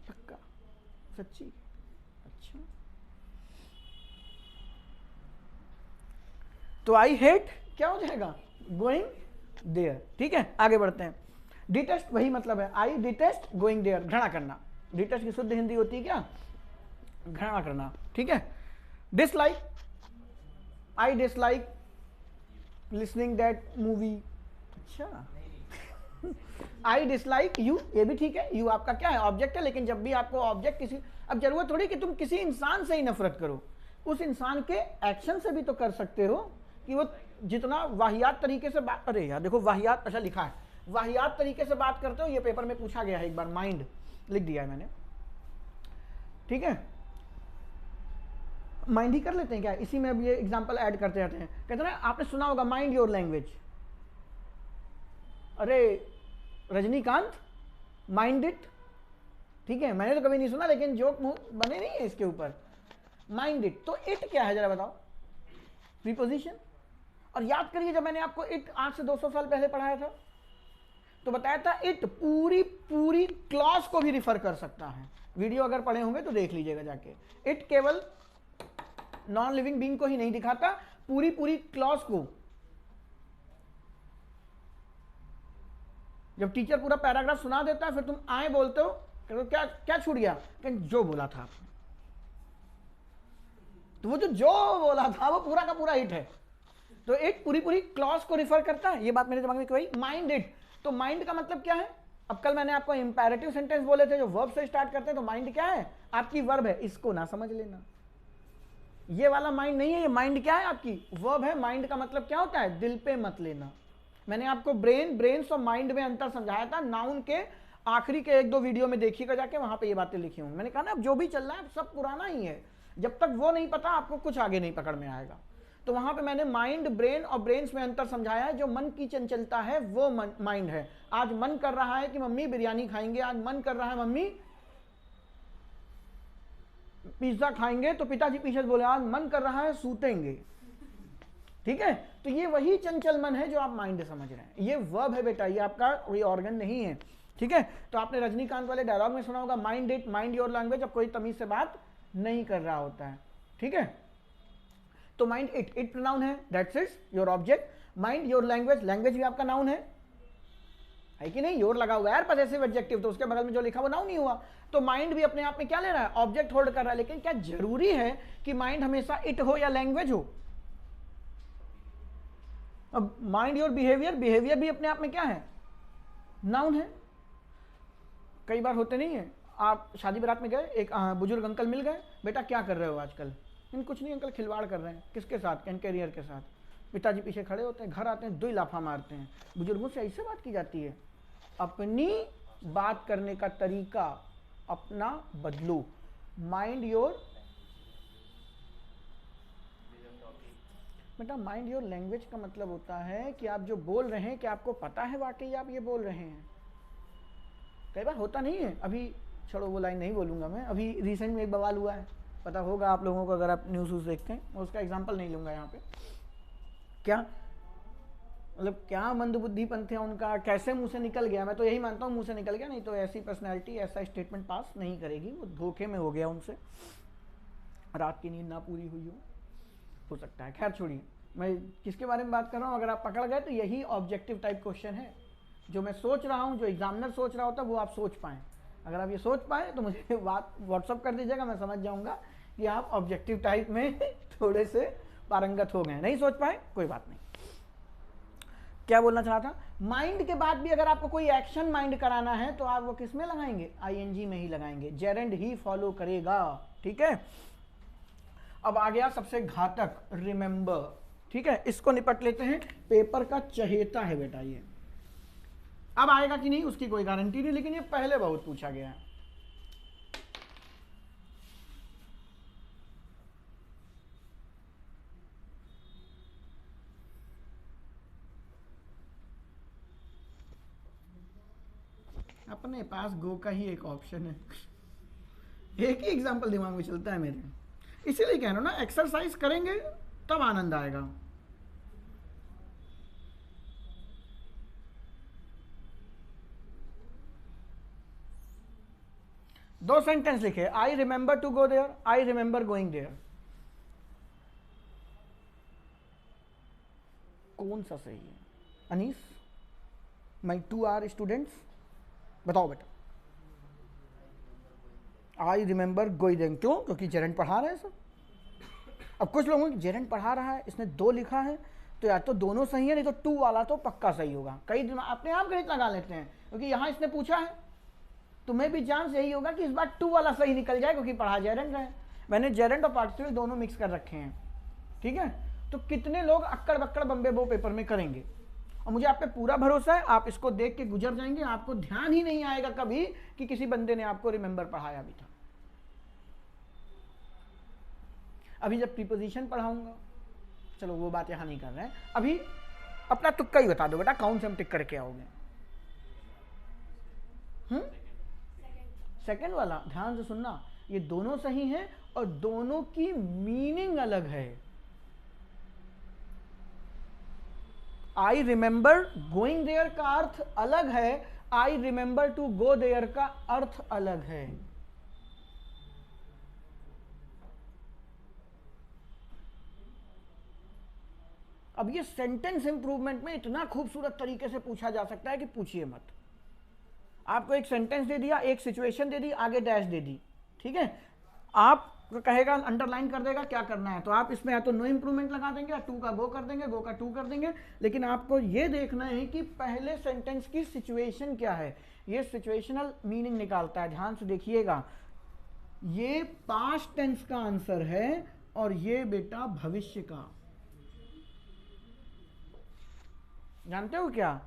पक्का, सच्ची, अच्छा। तो आई हेट क्या हो जाएगा? Going there. ठीक है, आगे बढ़ते हैं। डिटेस्ट वही मतलब है, आई डिटेस्ट गोइंग देयर, घृणा करना। डिटेस्ट की शुद्ध हिंदी होती है क्या? घृणा करना। ठीक है। Dislike, I dislike listening that movie. अच्छा, आई डिसलाइक यू, ये भी ठीक है। यू आपका क्या है? ऑब्जेक्ट है। लेकिन जब भी आपको ऑब्जेक्ट किसी, अब जरूरत थोड़ी कि तुम किसी इंसान से ही नफरत करो, उस इंसान के एक्शन से भी तो कर सकते हो कि वो जितना वाहियात तरीके से बात, अरे यार देखो वाहियात, अच्छा लिखा है, वाहियात तरीके से बात करते हो। ये पेपर में पूछा गया है एक बार, माइंड लिख दिया है मैंने। ठीक है, माइंड ही कर लेते हैं क्या? इसी में अब ये एग्जांपल ऐड करते रहते हैं। कहते हैं आपने सुना होगा माइंड योर लैंग्वेज। अरे रजनीकांत, माइंड इट। ठीक है, मैंने तो कभी नहीं सुना, लेकिन जोक बने नहीं है इसके ऊपर। माइंड इट, तो इट क्या है जरा बताओ? प्रीपोजिशन। और याद करिए जब मैंने आपको इट आज से 200 साल पहले पढ़ाया था तो बताया था इट पूरी पूरी क्लॉज को भी रिफर कर सकता है। वीडियो अगर पढ़े होंगे तो देख लीजिएगा जाके। इट केवल नॉन लिविंग बीइंग को ही नहीं दिखाता, पूरी पूरी क्लॉज को। जब टीचर पूरा पैराग्राफ सुना देता है फिर तुम आए बोलते हो क्या क्या छूट गया? जो बोला था आपने, तो वो जो बोला था वो पूरा का पूरा इट है। तो इट पूरी पूरी क्लॉज को रिफर करता है। ये बात मेरे दिमाग में कोई माइंड इट, तो माइंड का मतलब क्या है? अब कल मैंने आपको इंपैरेटिव सेंटेंस बोले थे जो वर्ब से स्टार्ट करते हैं, तो माइंड क्या है? आपकी वर्ब है, इसको ना समझ लेना। ये वाला माइंड नहीं है, ये माइंड क्या है? आपकी वर्ब है। माइंड का मतलब क्या होता है? दिल पे मत लेना। मैंने आपको ब्रेन्स और माइंड में अंतर समझाया था, नाउन के आखिरी के 1-2 वीडियो में देखिएगा जाके, वहां पे ये बातें लिखी होंगी। मैंने कहा ना अब जो भी चल रहा है सब पुराना ही है, जब तक वो नहीं पता आपको कुछ आगे नहीं पकड़ में आएगा। तो वहां पे मैंने माइंड, ब्रेन और ब्रेन्स में अंतर समझाया है। जो मन की चंचलता है वो माइंड है। आज मन कर रहा है कि मम्मी बिरयानी खाएंगे, आज मन कर रहा है मम्मी पिज्जा खाएंगे, तो पिताजी पीछे बोले आज मन कर रहा है सूतेंगे। ठीक है, तो ये वही चंचल मन है जो आप माइंड समझ रहे हैं। ये वर्ब है बेटा, ये आपका कोई ऑर्गन नहीं है। ठीक है, तो आपने रजनीकांत वाले डायलॉग में सुना होगा mind it, mind your language, अब कोई तमीज से बात नहीं कर रहा होता है। ठीक है, तो माइंड इट, इट प्रोनाउन है, that's it's your object. Mind your language, language भी आपका नाउन है कि नहीं? योर लगा हुआ है यार पजेसिव एडजेक्टिव, तो उसके बगल में जो लिखा वो नाउन ही हुआ। तो माइंड भी अपने आप में क्या ले रहा है? ऑब्जेक्ट होल्ड कर रहा है। लेकिन क्या जरूरी है कि माइंड हमेशा इट हो या लैंग्वेज हो? अब माइंड योर बिहेवियर, बिहेवियर भी अपने आप में क्या है? नाउन है। कई बार होते नहीं है, आप शादी बारात में गए, एक बुजुर्ग अंकल मिल गए, बेटा क्या कर रहे हो आजकल? इन कुछ नहीं अंकल, खिलवाड़ कर रहे हैं। किसके साथ? कैरियर के साथ। पिताजी पीछे खड़े होते हैं, घर आते हैं, 2 लाफा मारते हैं। बुजुर्गों से ऐसे बात की जाती है? अपनी बात करने का तरीका अपना बदलो। माइंड योर, बेटा माइंड योर लैंग्वेज का मतलब होता है कि आप जो बोल रहे हैं, क्या आपको पता है वाकई आप ये बोल रहे हैं? कई बार होता नहीं है। अभी छोड़ो वो लाइन नहीं बोलूंगा मैं। अभी रिसेंट में एक बवाल हुआ है, पता होगा आप लोगों को अगर आप न्यूज़ देखते हैं। मैं उसका एग्जांपल नहीं लूंगा यहाँ पे। क्या मतलब क्या मंदबुद्धिपंथ है उनका, कैसे मुंह से निकल गया? मैं तो यही मानता हूँ मुंह से निकल गया, नहीं तो ऐसी पर्सनैलिटी ऐसा स्टेटमेंट पास नहीं करेगी। वो धोखे में हो गया उनसे, रात की नींद ना पूरी हुई हो सकता है। खैर छोड़िए, मैं किसके बारे में बात कर रहा हूँ? अगर आप पकड़ गए तो यही ऑब्जेक्टिव टाइप क्वेश्चन है जो मैं सोच रहा हूँ, जो एग्जामिनर सोच रहा होता है, वो आप सोच पाएँ। अगर आप ये सोच पाए तो मुझे बात व्हाट्सअप कर दीजिएगा, मैं समझ जाऊंगा कि आप ऑब्जेक्टिव टाइप में थोड़े से पारंगत हो गए। नहीं सोच पाए कोई बात नहीं। क्या बोलना चाह रहा था, माइंड के बाद भी अगर आपको कोई एक्शन माइंड कराना है तो आप वो किस में लगाएंगे, आईएनजी में ही लगाएंगे, जेरेंड ही फॉलो करेगा। ठीक है, अब आ गया सबसे घातक, रिमेंबर। ठीक है, इसको निपट लेते हैं। पेपर का चहेता है बेटा ये, अब आएगा कि नहीं उसकी कोई गारंटी नहीं, लेकिन ये पहले बहुत पूछा गया है। अपने पास गो का ही एक ऑप्शन है, एक ही एग्जांपल दिमाग में चलता है मेरे, इसीलिए कह रहा हूं ना, एक्सरसाइज करेंगे तब आनंद आएगा। दो सेंटेंस लिखे, I remember to go there, I remember going there, कौन सा सही है? अनीस, माई 2 आर स्टूडेंट्स, बताओ बेटा। आई रिमेंबर गोइंग देयर, क्यों? क्योंकि जेरेंट पढ़ा रहे हैं सब। अब कुछ लोगों की जेरेंट पढ़ा रहा है, इसने 2 लिखा है, तो या तो दोनों सही है, नहीं तो 2 वाला तो पक्का सही होगा। कई दिन अपने आप गणित लगा लेते हैं, क्योंकि यहां इसने पूछा है, तुम्हें भी चांस यही होगा कि इस बार 2 वाला सही निकल जाए, क्योंकि पढ़ा जेरेंट है। मैंने जेरेंट और पार्टिसिपल दोनों मिक्स कर रखे हैं। ठीक है, तो कितने लोग अक्कड़ बक्कड़ बम्बे बो पेपर में करेंगे, और मुझे आप पे पूरा भरोसा है, आप इसको देख के गुजर जाएंगे, आपको ध्यान ही नहीं आएगा कभी कि किसी बंदे ने आपको रिमेंबर पढ़ाया भी था। अभी जब प्रीपोजिशन पढ़ाऊंगा, चलो वो बात यहां नहीं कर रहे हैं, अभी अपना तुक्का ही बता दो बेटा, कौन से हम टिक करके आओगे? सेकंड वाला, ध्यान से सुनना, ये दोनों सही हैं और दोनों की मीनिंग अलग है। आई रिमेंबर गोइंग देयर का अर्थ अलग है, I remember to go there का अर्थ अलग है। अब ये सेंटेंस इंप्रूवमेंट में इतना खूबसूरत तरीके से पूछा जा सकता है कि पूछिए मत। आपको एक सेंटेंस दे दिया, एक सिचुएशन दे दी, आगे डैश दे दी, ठीक है, आप कहेगा, अंडरलाइन कर देगा क्या करना है, तो आप इसमें या तो नो इंप्रूवमेंट लगा देंगे, या 2 का गो कर देंगे, गो का 2 कर देंगे। लेकिन आपको ये देखना है कि पहले सेंटेंस की सिचुएशन क्या है, ये सिचुएशनल मीनिंग निकालता है। ध्यान से देखिएगा, ये पास्ट टेंस का आंसर है और ये बेटा भविष्य का। जानते हो क्या,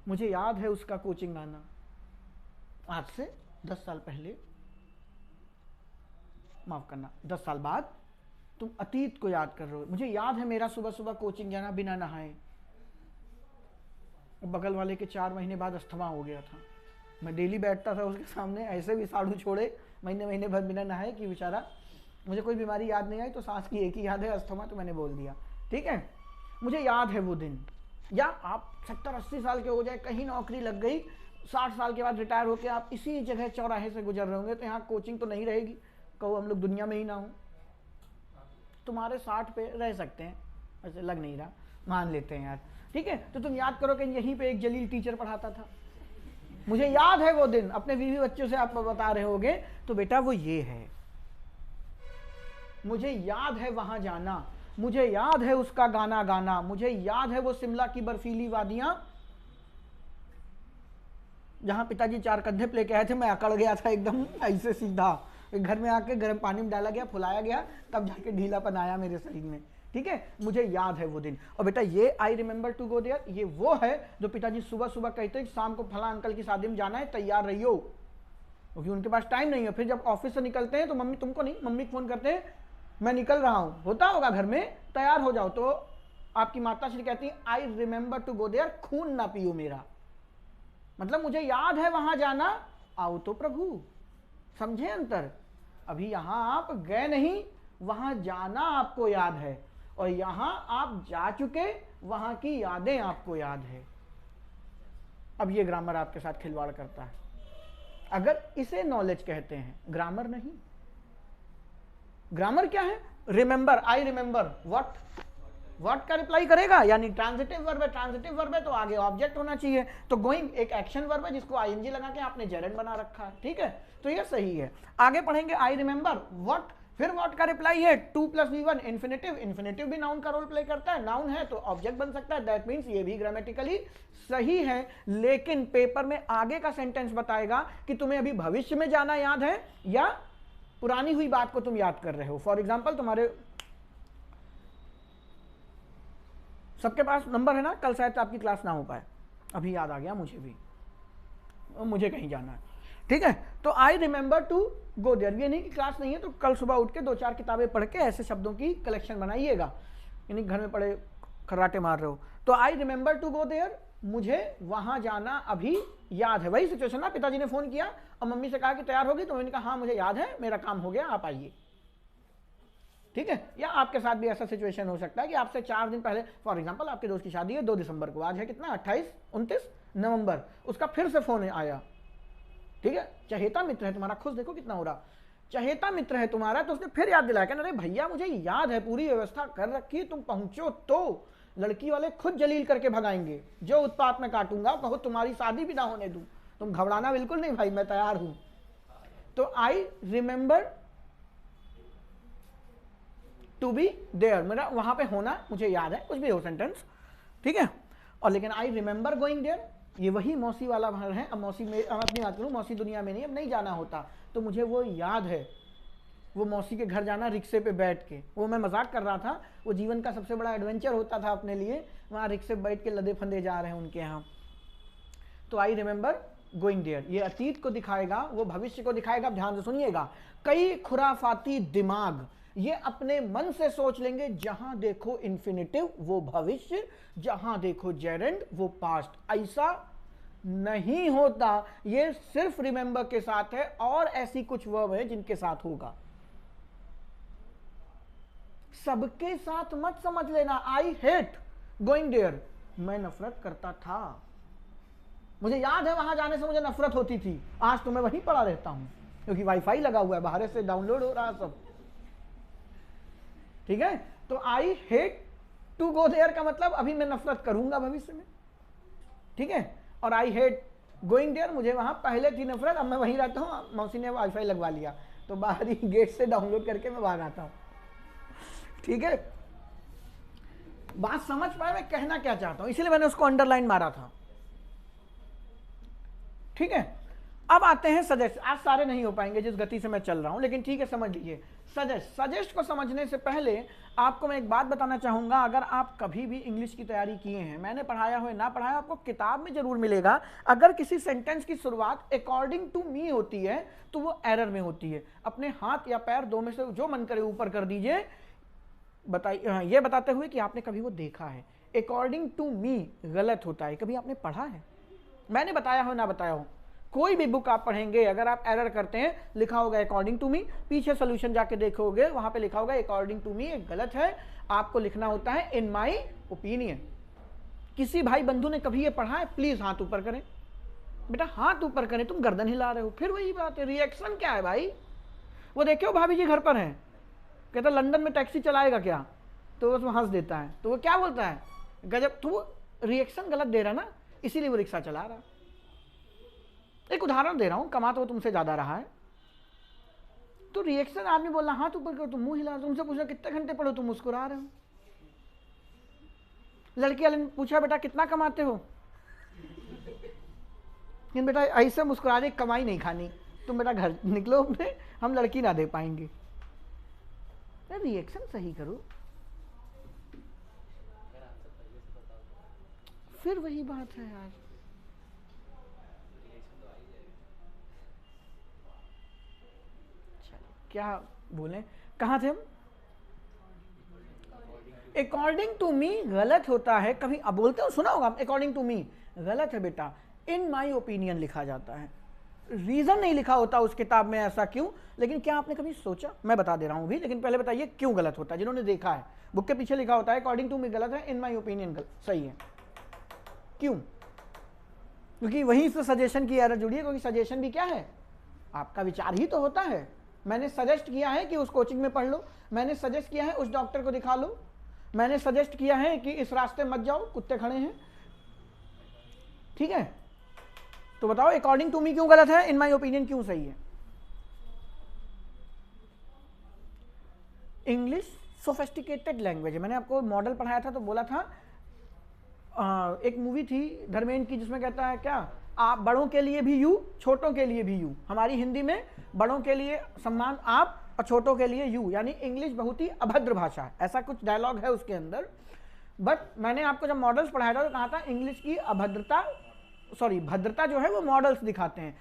मुझे याद है उसका कोचिंग आना, आज से 10 साल पहले, माफ करना 10 साल बाद, तुम अतीत को याद कर रहे हो। मुझे याद है मेरा सुबह सुबह कोचिंग जाना बिना नहाए, बगल वाले के 4 महीने बाद अस्थमा हो गया था। मैं डेली बैठता था उसके सामने, ऐसे भी साड़ू छोड़े महीने भर बिना नहाए कि बेचारा, मुझे कोई बीमारी याद नहीं आई, तो सांस की एक ही याद है, अस्थमा, तो मैंने बोल दिया। ठीक है, मुझे याद है वो दिन। या आप 70-80 साल के हो जाए, कहीं नौकरी लग गई, 60 साल के बाद रिटायर होकर आप इसी जगह चौराहे से गुजर रहे होंगे, तो यहाँ कोचिंग तो नहीं रहेगी, कहो हम लोग दुनिया में ही ना हो। तुम्हारे 60 पे रह सकते हैं, ऐसे लग नहीं रहा, मान लेते हैं यार, ठीक है। तो तुम याद करो कि यहीं पे एक जलील टीचर पढ़ाता था, मुझे याद है वो दिन, अपने बीवी बच्चों से आप बता रहे होगे, तो बेटा वो ये है, मुझे याद है वहां जाना, मुझे याद है उसका गाना गाना, मुझे याद है वो शिमला की बर्फीली वादियां जहां पिताजी 4 कंधे पे लेके आए थे, मैं अकड़ गया था एकदम ऐसे सीधा, घर में आके गर्म पानी में डाला गया, फुलाया गया, तब जाके ढीलापन आया मेरे शरीर में। ठीक है, मुझे याद है वो दिन। और बेटा ये I remember to go there, ये वो है जो पिताजी सुबह सुबह कहते हैं शाम को फला अंकल की शादी में जाना है, तैयार रहियो, क्योंकि उनके पास टाइम नहीं है। फिर जब ऑफिस से निकलते हैं तो मम्मी, तुमको नहीं, मम्मी को फोन करते हैं, मैं निकल रहा हूं, होता होगा घर में, तैयार हो जाओ, तो आपकी माता श्री कहती है I remember to go there, खून ना पियो मेरा, मतलब मुझे याद है वहां जाना, आओ तो प्रभु। समझे अंतर? अभी यहां आप गए नहीं, वहां जाना आपको याद है, और यहां आप जा चुके, वहां की यादें आपको याद है। अब ये ग्रामर आपके साथ खिलवाड़ करता है, अगर इसे नॉलेज कहते हैं, ग्रामर नहीं। ग्रामर क्या है? Remember, I remember, what, what का रिप्लाई करेगा, यानी ट्रांजिटिव वर्ब है, ट्रांजिटिव वर्ब है तो आगे ऑब्जेक्ट होना चाहिए, तो गोइंग एक एक्शन वर्ब है जिसको आईएनजी लगा के आपने जेरेंट बना रखा है। ठीक है, तो ये सही है। आगे पढ़ेंगे आई रिमेंबर व्हाट फिर व्हाट का रिप्लाई है 2 + V1 इन्फिनेटिव। इन्फिनेटिव भी नाउन का रोल प्ले करता है, नाउन है तो ऑब्जेक्ट बन सकता है, दैट मीन्स ये भी ग्रामेटिकली सही है। लेकिन पेपर में आगे का सेंटेंस बताएगा कि तुम्हें अभी भविष्य में जाना याद है या पुरानी हुई बात को तुम याद कर रहे हो। फॉर एग्जाम्पल तुम्हारे सबके पास नंबर है ना, कल शायद आपकी क्लास ना हो पाए, अभी याद आ गया मुझे भी, मुझे कहीं जाना है, ठीक है। तो I remember to go there, ये नहीं कि क्लास नहीं है तो कल सुबह उठ के 2-4 किताबें पढ़ के ऐसे शब्दों की कलेक्शन बनाइएगा, यानी घर में पड़े खर्राटे मार रहे हो। तो I remember to go there, मुझे वहां जाना अभी याद है। वही सिचुएशन ना, पिताजी ने फोन किया और मम्मी से कहा कि तैयार होगी, तो मैंने कहा हाँ मुझे याद है, मेरा काम हो गया, आप आइए, ठीक है। या आपके साथ भी ऐसा सिचुएशन हो सकता है कि आपसे 4 दिन पहले, फॉर एग्जांपल आपके दोस्त की शादी है 2 दिसंबर को, आज है कितना 28-29 नवंबर, उसका फिर से फोन आया, ठीक है। चहेता मित्र है तुम्हारा, खुद देखो कितना हो रहा, चहेता मित्र है तुम्हारा, तो उसने फिर याद दिलाया, कहना अरे भैया मुझे याद है, पूरी व्यवस्था कर रखी है, तुम पहुंचो तो लड़की वाले खुद जलील करके भगाएंगे, जो उत्पात में काटूंगा कहो तुम्हारी शादी भी ना होने दूं, तुम घबराना बिल्कुल नहीं भाई, मैं तैयार हूं। तो I remember to be there, मेरा वहां पे होना मुझे याद है, कुछ भी हो सेंटेंस, ठीक है। और लेकिन आई रिमेंबर गोइंग देयर, ये वही मौसी वाला भर है। अब मौसी में अपनी बात करूं, मौसी दुनिया में नहीं, अब नहीं जाना होता, तो मुझे वो याद है, वो मौसी के घर जाना रिक्शे पे बैठ के, वो मैं मजाक कर रहा था, वो जीवन का सबसे बड़ा एडवेंचर होता था अपने लिए, वहाँ रिक्शे पे बैठ के लदे फंदे जा रहे हैं उनके यहाँ। तो आई रिमेंबर गोइंग देयर, ये अतीत को दिखाएगा, वो भविष्य को दिखाएगा। ध्यान से सुनिएगा, कई खुराफाती दिमाग ये अपने मन से सोच लेंगे, जहां देखो इन्फिनिटिव वो भविष्य, जहां देखो जेरेंड वो पास्ट। ऐसा नहीं होता, ये सिर्फ रिमेंबर के साथ है, और ऐसी कुछ वर्ब है जिनके साथ होगा, सबके साथ मत समझ लेना। आई हेट गोइंग देयर, मैं नफरत करता था, मुझे याद है वहां जाने से मुझे नफरत होती थी, आज तो मैं वहीं पड़ा रहता हूं क्योंकि वाईफाई लगा हुआ है, बाहर से डाउनलोड हो रहा है सब, ठीक है। तो I hate to go there का मतलब अभी मैं नफरत करूंगा भविष्य में, ठीक है। और आई हेट गोइंग देयर, मुझे वहां पहले थी नफरत, अब मैं वहीं रहता हूं, मौसी ने वाईफाई लगवा लिया तो बाहर ही गेट से डाउनलोड करके मैं बाहर आता हूं, ठीक है। बात समझ पाए मैं कहना क्या चाहता हूं, इसलिए मैंने उसको अंडरलाइन मारा था, ठीक है। अब आते हैं सजेस्ट, आज सारे नहीं हो पाएंगे जिस गति से मैं चल रहा हूं, लेकिन ठीक है समझ लीजिए। सजेस्ट को समझने से पहले आपको मैं एक बात बताना चाहूंगा, अगर आप कभी भी इंग्लिश की तैयारी किए हैं, मैंने पढ़ाया हो ना पढ़ाया, आपको किताब में जरूर मिलेगा, अगर किसी सेंटेंस की शुरुआत अकॉर्डिंग टू मी होती है तो वो एरर में होती है। अपने हाथ या पैर दो में से जो मन करे ऊपर कर दीजिए, बताइए ये बताते हुए कि आपने कभी वो देखा है। अकॉर्डिंग टू मी गलत होता है, कभी आपने पढ़ा है, मैंने बताया हो ना बताया हो, कोई भी बुक आप पढ़ेंगे अगर आप एरर करते हैं, लिखा होगा अकॉर्डिंग टू मी, पीछे सोल्यूशन जाके देखोगे वहां पे लिखा होगा अकॉर्डिंग टू मी, गलत है, आपको लिखना होता है इन माई ओपिनियन। किसी भाई बंधु ने कभी ये पढ़ा है, प्लीज हाथ ऊपर करें, बेटा हाथ ऊपर करें, तुम गर्दन हिला रहे हो, फिर वही बात है, रिएक्शन क्या है भाई। वो देखो भाभी जी घर पर हैं, कहता लंदन में टैक्सी चलाएगा क्या, तो वो हंस देता है, तो वो क्या बोलता है गजब, तो वो रिएक्शन गलत दे रहा ना, इसीलिए वो रिक्शा चला रहा। एक उदाहरण दे रहा हूं, कमा तो वो तुमसे ज्यादा रहा है, तो रिएक्शन आदमी बोल रहा हाथ ऊपर करो, तुम मुंह हिला, तुमसे पूछा कितने घंटे पढ़ो, तुम मुस्कुरा रहे हो। लड़की वाले ने पूछा बेटा कितना कमाते हो, लेकिन बेटा ऐसे मुस्कुरा दे, कमाई नहीं खानी, तुम बेटा घर निकलो अपने, हम लड़की ना दे पाएंगे। रिएक्शन सही करो, फिर वही बात है यार। क्या बोले, कहाँ थे हम? अकॉर्डिंग टू मी गलत होता है, कभी अब बोलते हो सुना होगा, अकॉर्डिंग टू मी गलत है बेटा, इन माई ओपिनियन लिखा जाता है, रीजन नहीं लिखा होता उस किताब में ऐसा क्यों, लेकिन क्या आपने कभी सोचा, मैं बता दे रहा हूं भी, लेकिन पहले बताइए क्यों गलत होता है। जिन्होंने देखा है बुक के पीछे लिखा होता है अकॉर्डिंग टू मी गलत है, इन माई ओपिनियन सही है, क्यों? क्योंकि वहीं से सजेशन की एरर जुड़ी है, क्योंकि सजेशन भी क्या है, आपका विचार ही तो होता है। मैंने सजेस्ट किया है कि उस कोचिंग में पढ़ लो, मैंने सजेस्ट किया है उस डॉक्टर को दिखा लो, मैंने सजेस्ट किया है कि इस रास्ते मत जाओ कुत्ते खड़े हैं, ठीक है। तो बताओ अकॉर्डिंग टू मी क्यों गलत है, इन माई ओपिनियन क्यों सही है? इंग्लिश सोफेस्टिकेटेड लैंग्वेज है। मैंने आपको मॉडल पढ़ाया था तो बोला था एक मूवी थी धर्मेंद्र की जिसमें कहता है क्या, आप बड़ों के लिए भी यू, छोटों के लिए भी यू। हमारी हिंदी में बड़ों के लिए सम्मान आप और छोटों के लिए यू, यानी इंग्लिश बहुत ही अभद्र भाषा है, ऐसा कुछ डायलॉग है उसके अंदर। बट मैंने आपको जब मॉडल्स पढ़ाया था तो कहा था इंग्लिश की भद्रता जो है वो मॉडल्स दिखाते हैं।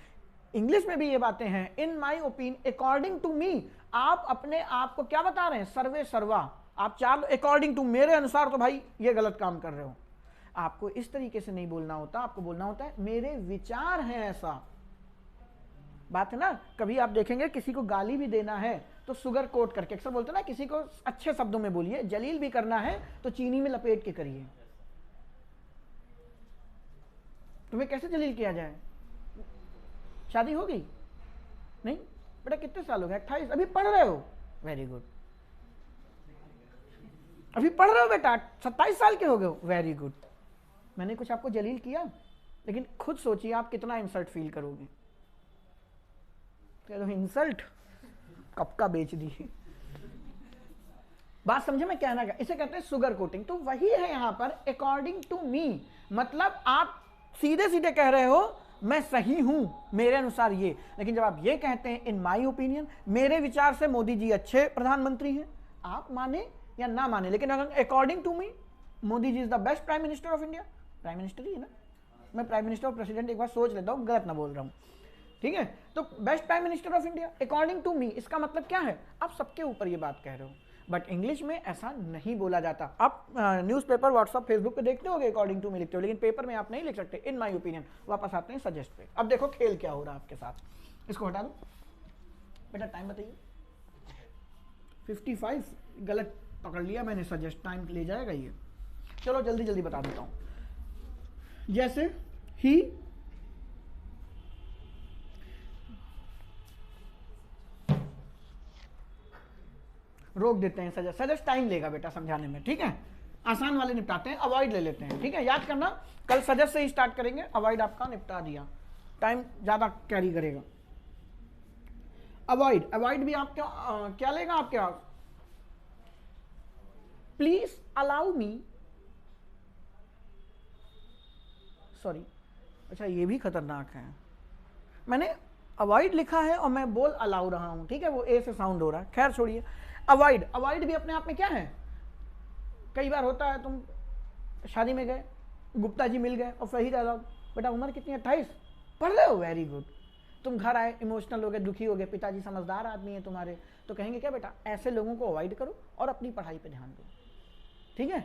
इंग्लिश में भी ये बातें हैं, in my opinion, according to me. आप अपने आप को क्या बता रहे हैं, सर्वे सर्वा। आप चार अकॉर्डिंग टू, मेरे अनुसार तो भाई ये गलत काम कर रहे हो। आपको इस तरीके से नहीं बोलना होता, आपको बोलना होता है मेरे विचार हैं ऐसा। बात है ना, कभी आप देखेंगे किसी को गाली भी देना है तो शुगर कोट करके, अक्सर बोलते हैं ना किसी को अच्छे शब्दों में बोलिए, जलील भी करना है तो चीनी में लपेट के करिए। तुम्हें कैसे जलील किया जाए? शादी हो गई? नहीं बेटा, कितने साल हो गए? 28। अभी पढ़ रहे हो? Very good. अभी पढ़ रहे हो बेटा? 27 साल के हो गए हो? Very good. मैंने कुछ आपको जलील किया? लेकिन खुद सोचिए आप कितना इंसल्ट फील करोगे। तो इंसल्ट कब का बेच दी। बात समझे मैं कहना क्या? इसे कहते हैं शुगर कोटिंग। तो वही है यहां पर अकॉर्डिंग टू मी, मतलब आप सीधे सीधे कह रहे हो मैं सही हूं, मेरे अनुसार ये। लेकिन जब आप ये कहते हैं इन माई ओपिनियन, मेरे विचार से मोदी जी अच्छे प्रधानमंत्री हैं, आप माने या ना माने, लेकिन अगर according to me Modi ji is the best prime minister of India, prime minister ही है ना, मैं प्राइम मिनिस्टर और प्रेसिडेंट एक बार सोच लेता हूं, गलत ना बोल रहा हूं, ठीक है। तो best prime minister of India according to me, इसका मतलब क्या है? आप सबके ऊपर ये बात कह रहे हो। बट इंग्लिश में ऐसा नहीं बोला जाता। आप न्यूज़पेपर, व्हाट्सअप, फेसबुक पे देखते होगे अकॉर्डिंग टू मी लिखते हो, लेकिन पेपर में आप नहीं लिख सकते इन माई ओपिनियन। वापस आते हैं सजेस्ट पे। अब देखो खेल क्या हो रहा है आपके साथ, इसको हटा दो बेटा। टाइम बताइए। 55 गलत पकड़ लिया मैंने, सजेस्ट टाइम ले जाएगा ये। चलो जल्दी जल्दी बता देता हूं। जैसे ही रोक देते हैं, सजेस्ट टाइम लेगा बेटा समझाने में, ठीक है। आसान वाले निपटाते हैं, अवॉइड ले लेते हैं, ठीक है। याद करना कल सजेस्ट से ही स्टार्ट करेंगे, अवॉइड आपका निपटा दिया, टाइम ज्यादा कैरी करेगा। अवॉइड भी आप क्या लेगा आपके पास? प्लीज अलाउ मी, सॉरी, अच्छा ये भी खतरनाक है। मैंने अवॉइड लिखा है और मैं बोल अलाउ रहा हूं, ठीक है, वो ए से साउंड हो रहा है, खैर छोड़िए। अवॉइड भी अपने आप में क्या है? कई बार होता है तुम शादी में गए, गुप्ता जी मिल गए और सही डायलॉग, बेटा उम्र कितनी है? 28। पढ़ रहे हो? Very good. तुम घर आए, इमोशनल हो गए, दुखी हो गए, पिताजी समझदार आदमी है तुम्हारे, तो कहेंगे क्या बेटा, ऐसे लोगों को अवॉइड करो और अपनी पढ़ाई पे ध्यान दो, ठीक है।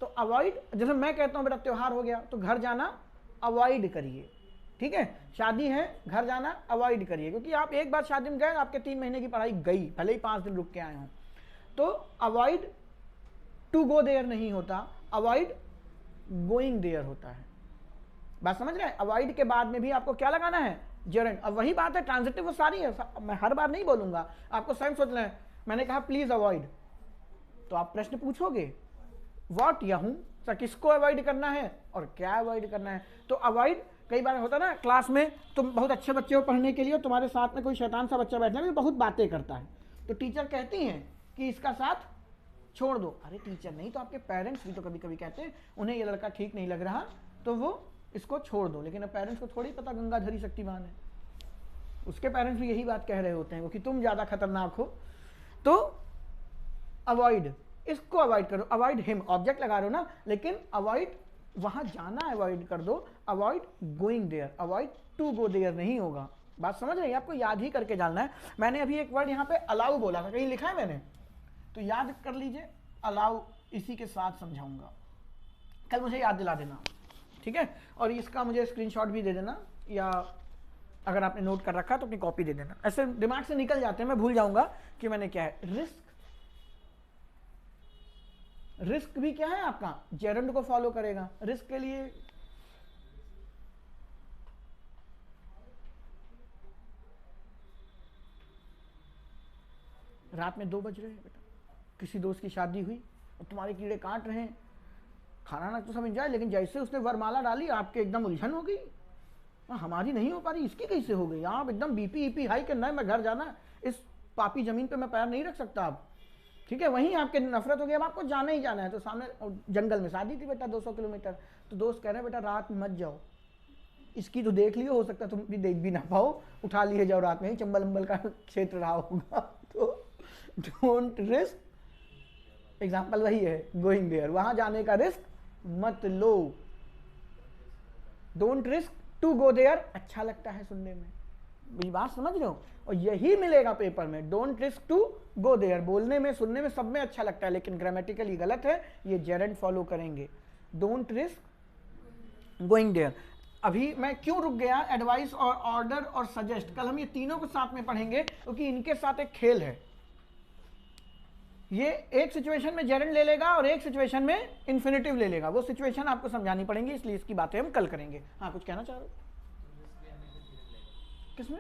तो अवॉइड, जैसे मैं कहता हूं बेटा त्योहार हो गया तो घर जाना अवॉइड करिए, ठीक है। शादी है, घर जाना अवॉइड करिए, क्योंकि आप एक बार शादी में गए, आपके 3 महीने की पढ़ाई गई, भले ही 5 दिन रुक के आए हों। तो अवॉइड टू गो देयर नहीं होता, अवॉइड गोइंग देयर होता है। बात समझ रहे हैं? अवॉइड के बाद में भी आपको क्या लगाना है? जेरेंट। अब वही बात है, ट्रांजिटिव वो सारी है, मैं हर बार नहीं बोलूंगा, आपको स्वयं सोचना है। मैंने कहा प्लीज अवॉइड, तो आप प्रश्न पूछोगे व्हाट या हूं, सर किसको अवॉइड करना है और क्या अवॉइड करना है। तो अवॉइड, कई बार होता है ना क्लास में तुम बहुत अच्छे बच्चे हो पढ़ने के लिए, तुम्हारे साथ में कोई शैतान सा बच्चा बैठा है, बहुत बातें करता है, तो टीचर कहती हैं कि इसका साथ छोड़ दो। अरे टीचर नहीं तो आपके पेरेंट्स भी तो कभी कभी कहते हैं, उन्हें ये लड़का ठीक नहीं लग रहा तो वो इसको छोड़ दो। लेकिन अब पेरेंट्स को थोड़ी पता गंगाधरी शक्तिमान है, उसके पेरेंट्स भी यही बात कह रहे होते हैं कि तुम ज्यादा खतरनाक हो। तो अवॉइड, इसको अवॉइड करो, अवॉइड हिम, ऑब्जेक्ट लगा रहे हो ना, लेकिन अवॉइड वहां जाना अवॉइड कर दो, avoid going there, avoid to go there नहीं होगा। बात समझ रहे हैं? आपको याद ही करके जाना है। मैंने अभी एक वर्ड यहाँ पे अलाउ बोला था, कहीं लिखा है मैंने, तो याद कर लीजिए, अलाउ इसी के साथ समझाऊंगा, कल मुझे याद दिला देना, ठीक है। और इसका मुझे स्क्रीनशॉट भी दे देना, या अगर आपने नोट कर रखा तो अपनी कॉपी दे देना, ऐसे दिमाग से निकल जाते हैं, मैं भूल जाऊंगा कि मैंने क्या है। रिस्क भी क्या है आपका? जेरंड को फॉलो करेगा। रिस्क के लिए रात में 2 बज रहे हैं बेटा, किसी दोस्त की शादी हुई और तुम्हारे कीड़े काट रहे हैं, खाना ना तो सब एंजॉय, लेकिन जैसे उसने वरमाला डाली आपके एकदम उलझन हो गई, हमारी नहीं हो पा रही, इसकी कैसे हो गई? आप एकदम बीपी हाई करना है, मैं घर जाना, इस पापी जमीन पे मैं पैर नहीं रख सकता। अब ठीक है, वहीं आपके नफरत हो गई, अब आपको जाना ही जाना है। तो सामने जंगल में शादी थी बेटा 200 किलोमीटर, तो दोस्त कह रहे हैं बेटा रात मत जाओ, इसकी तो देख लियो, हो सकता है तुम भी देख भी ना पाओ, उठा लिए जाओ रात में ही, चंबल उम्बल का क्षेत्र रहा होगा। तो डोंट रिस्क, एग्जाम्पल वही है गोइंग देयर, वहां जाने का रिस्क मत लो। Don't risk to go there, अच्छा लगता है सुनने में, ये बात समझ रहे हो, और यही मिलेगा पेपर में। Don't risk to go there, बोलने में सुनने में सब में अच्छा लगता है, लेकिन ग्रामेटिकली गलत है, ये जेरेंड फॉलो करेंगे। Don't risk going there. अभी मैं क्यों रुक गया, एडवाइस और ऑर्डर और सजेस्ट, कल हम ये तीनों को साथ में पढ़ेंगे, क्योंकि इनके साथ एक खेल है। ये एक सिचुएशन में जेरेंड ले लेगा और एक सिचुएशन में इन्फिनेटिव ले लेगा, वो सिचुएशन आपको समझानी पड़ेंगी, इसलिए इसकी बातें हम कल करेंगे। हाँ, कुछ कहना चाह रहे हो? किसमें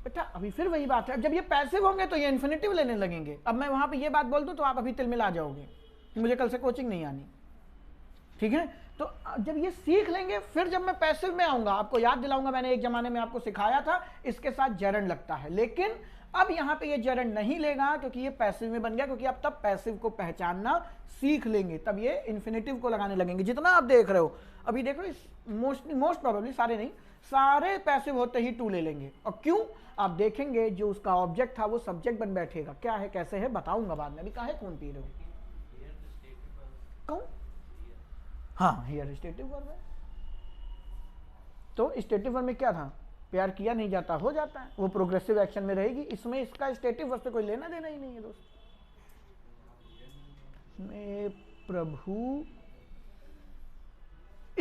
बेटा? अभी फिर वही बात है, जब ये पैसिव होंगे तो ये इन्फिनेटिव लेने लगेंगे। अब मैं वहां पे ये बात बोल दूं तो आप अभी तिलमिला जाओगे, मुझे कल से कोचिंग नहीं आनी, ठीक है? तो जब ये सीख लेंगे, फिर जब मैं पैसिव में आऊंगा, आपको याद दिलाऊंगा, मैंने एक जमाने में आपको सिखाया था, इसके साथ जेरेंड लगता है, लेकिन अब यहां पे ये जेरेंड नहीं लेगा, क्योंकि ये पैसिव में बन गया, क्योंकि आप तब पैसिव को पहचानना सीख लेंगे, तब ये इन्फिनेटिव को लगाने लगेंगे। जितना आप देख रहे हो, अभी देख रहे हो, मोस्ट प्रोबेबली सारे नहीं, सारे पैसिव होते ही टू ले लेंगे। और क्यों? आप देखेंगे जो उसका ऑब्जेक्ट था वो सब्जेक्ट बन बैठेगा। क्या है, कैसे है, बताऊंगा बाद में, अभी काहे खून पी रहे हो? कौन? हाँ, हियर स्टेटिव वर्ब है। तो स्टेटिव वर्ब में क्या था, प्यार किया नहीं जाता, हो जाता है, वो प्रोग्रेसिव एक्शन में रहेगी, इसमें इसका स्टेटिव वर्ब से कोई लेना देना ही नहीं है दोस्त। मैं प्रभु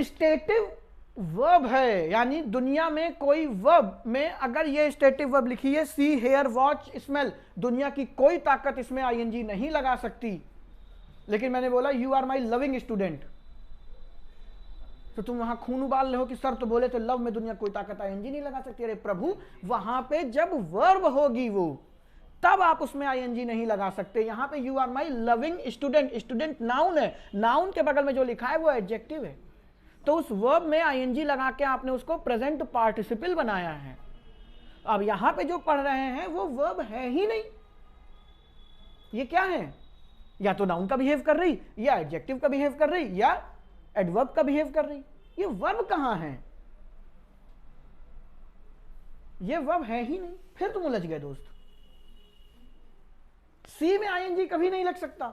स्टेटिव वर्ब है, यानी दुनिया में कोई वर्ब में अगर ये स्टेटिव वर्ब लिखी है, सी, हेयर, वॉच, स्मेल, दुनिया की कोई ताकत इसमें आईएनजी नहीं लगा सकती। लेकिन मैंने बोला you are my loving student, तो तुम वहां खून उबाल रहे हो कि सर तो बोले तो लव में दुनिया कोई ताकत आईएनजी नहीं लगा सकती। अरे प्रभु, वहां पे जब वर्ब होगी वो, तब आप उसमें आईएनजी नहीं लगा सकते। यहां पे you are my loving student, student noun है, नाउन के बगल में जो लिखा है वो एडजेक्टिव है, तो उस वर्ब में आईएनजी लगा के आपने उसको प्रेजेंट पार्टिसिपल बनाया है। अब यहां पे जो पढ़ रहे हैं वो वर्ब है ही नहीं, ये क्या है, या तो नाउन का बिहेव कर रही, या एडजेक्टिव का बिहेव कर रही, या एडवर्ब का बिहेव कर रही। ये वर्ब कहां है, ये वर्ब है ही नहीं, फिर तुम उलझ गए दोस्त। सी में आईएनजी कभी नहीं लग सकता,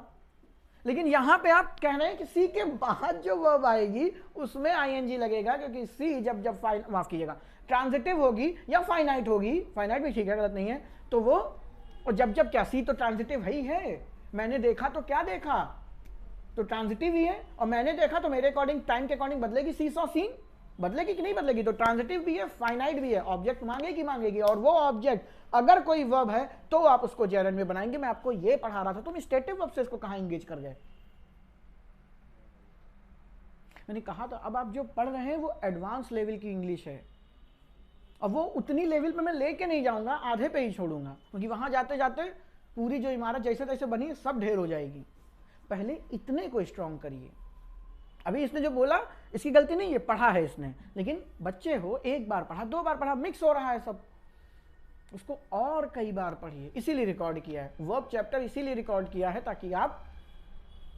लेकिन यहां पे आप कह रहे हैं कि सी के बाद जो वर्ब आएगी उसमें आईएनजी लगेगा, क्योंकि सी जब माफ कीजिएगा ट्रांजिटिव होगी या फाइनाइट होगी, फाइनाइट भी ठीक है, गलत नहीं है, तो वो, और जब क्या, सी तो ट्रांजिटिव ही है। मैंने देखा तो क्या देखा, तो ट्रांजिटिव ही है, और मैंने देखा तो मेरे अकॉर्डिंग, टाइम के अकॉर्डिंग बदलेगी, सी सॉ सीन, बदलेगी कि नहीं बदलेगी? तो ट्रांजिटिव भी है, फाइनाइट भी है, ऑब्जेक्ट मांगेगी, और वो ऑब्जेक्ट अगर कोई वर्ब है तो आप उसको जेरेंड में बनाएंगे। मैं आपको ये पढ़ा रहा था, तुम स्टेटिव वर्ब से इसको कहां एंगेज कर गए? मैंने कहा था अब आप जो पढ़ रहे हैं वो एडवांस लेवल की इंग्लिश है, अब वो उतनी लेवल पे मैं लेके नहीं जाऊंगा, आधे पे ही छोड़ूंगा, क्योंकि वहां जाते जाते पूरी जो इमारत जैसे तैसे बनी सब ढेर हो जाएगी। पहले इतने को स्ट्रॉन्ग करिए। अभी इसने जो बोला इसकी गलती नहीं है, पढ़ा है इसने, लेकिन बच्चे हो, एक बार पढ़ा, 2 बार पढ़ा, मिक्स हो रहा है सब, उसको और कई बार पढ़िए। इसीलिए रिकॉर्ड किया है वर्ब चैप्टर, इसीलिए रिकॉर्ड किया है ताकि आप,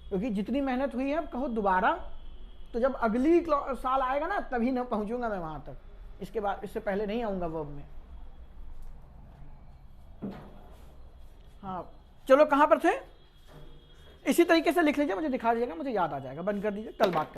क्योंकि जितनी मेहनत हुई है अब कहो दोबारा, तो जब अगली साल आएगा ना तभी न पहुंचूंगा मैं वहां तक, इसके बाद, इससे पहले नहीं आऊंगा वर्ब में। हाँ चलो, कहां पर थे? इसी तरीके से लिख लीजिए, मुझे दिखा दीजिएगा, मुझे याद आ जाएगा, बंद कर दीजिए, कल बात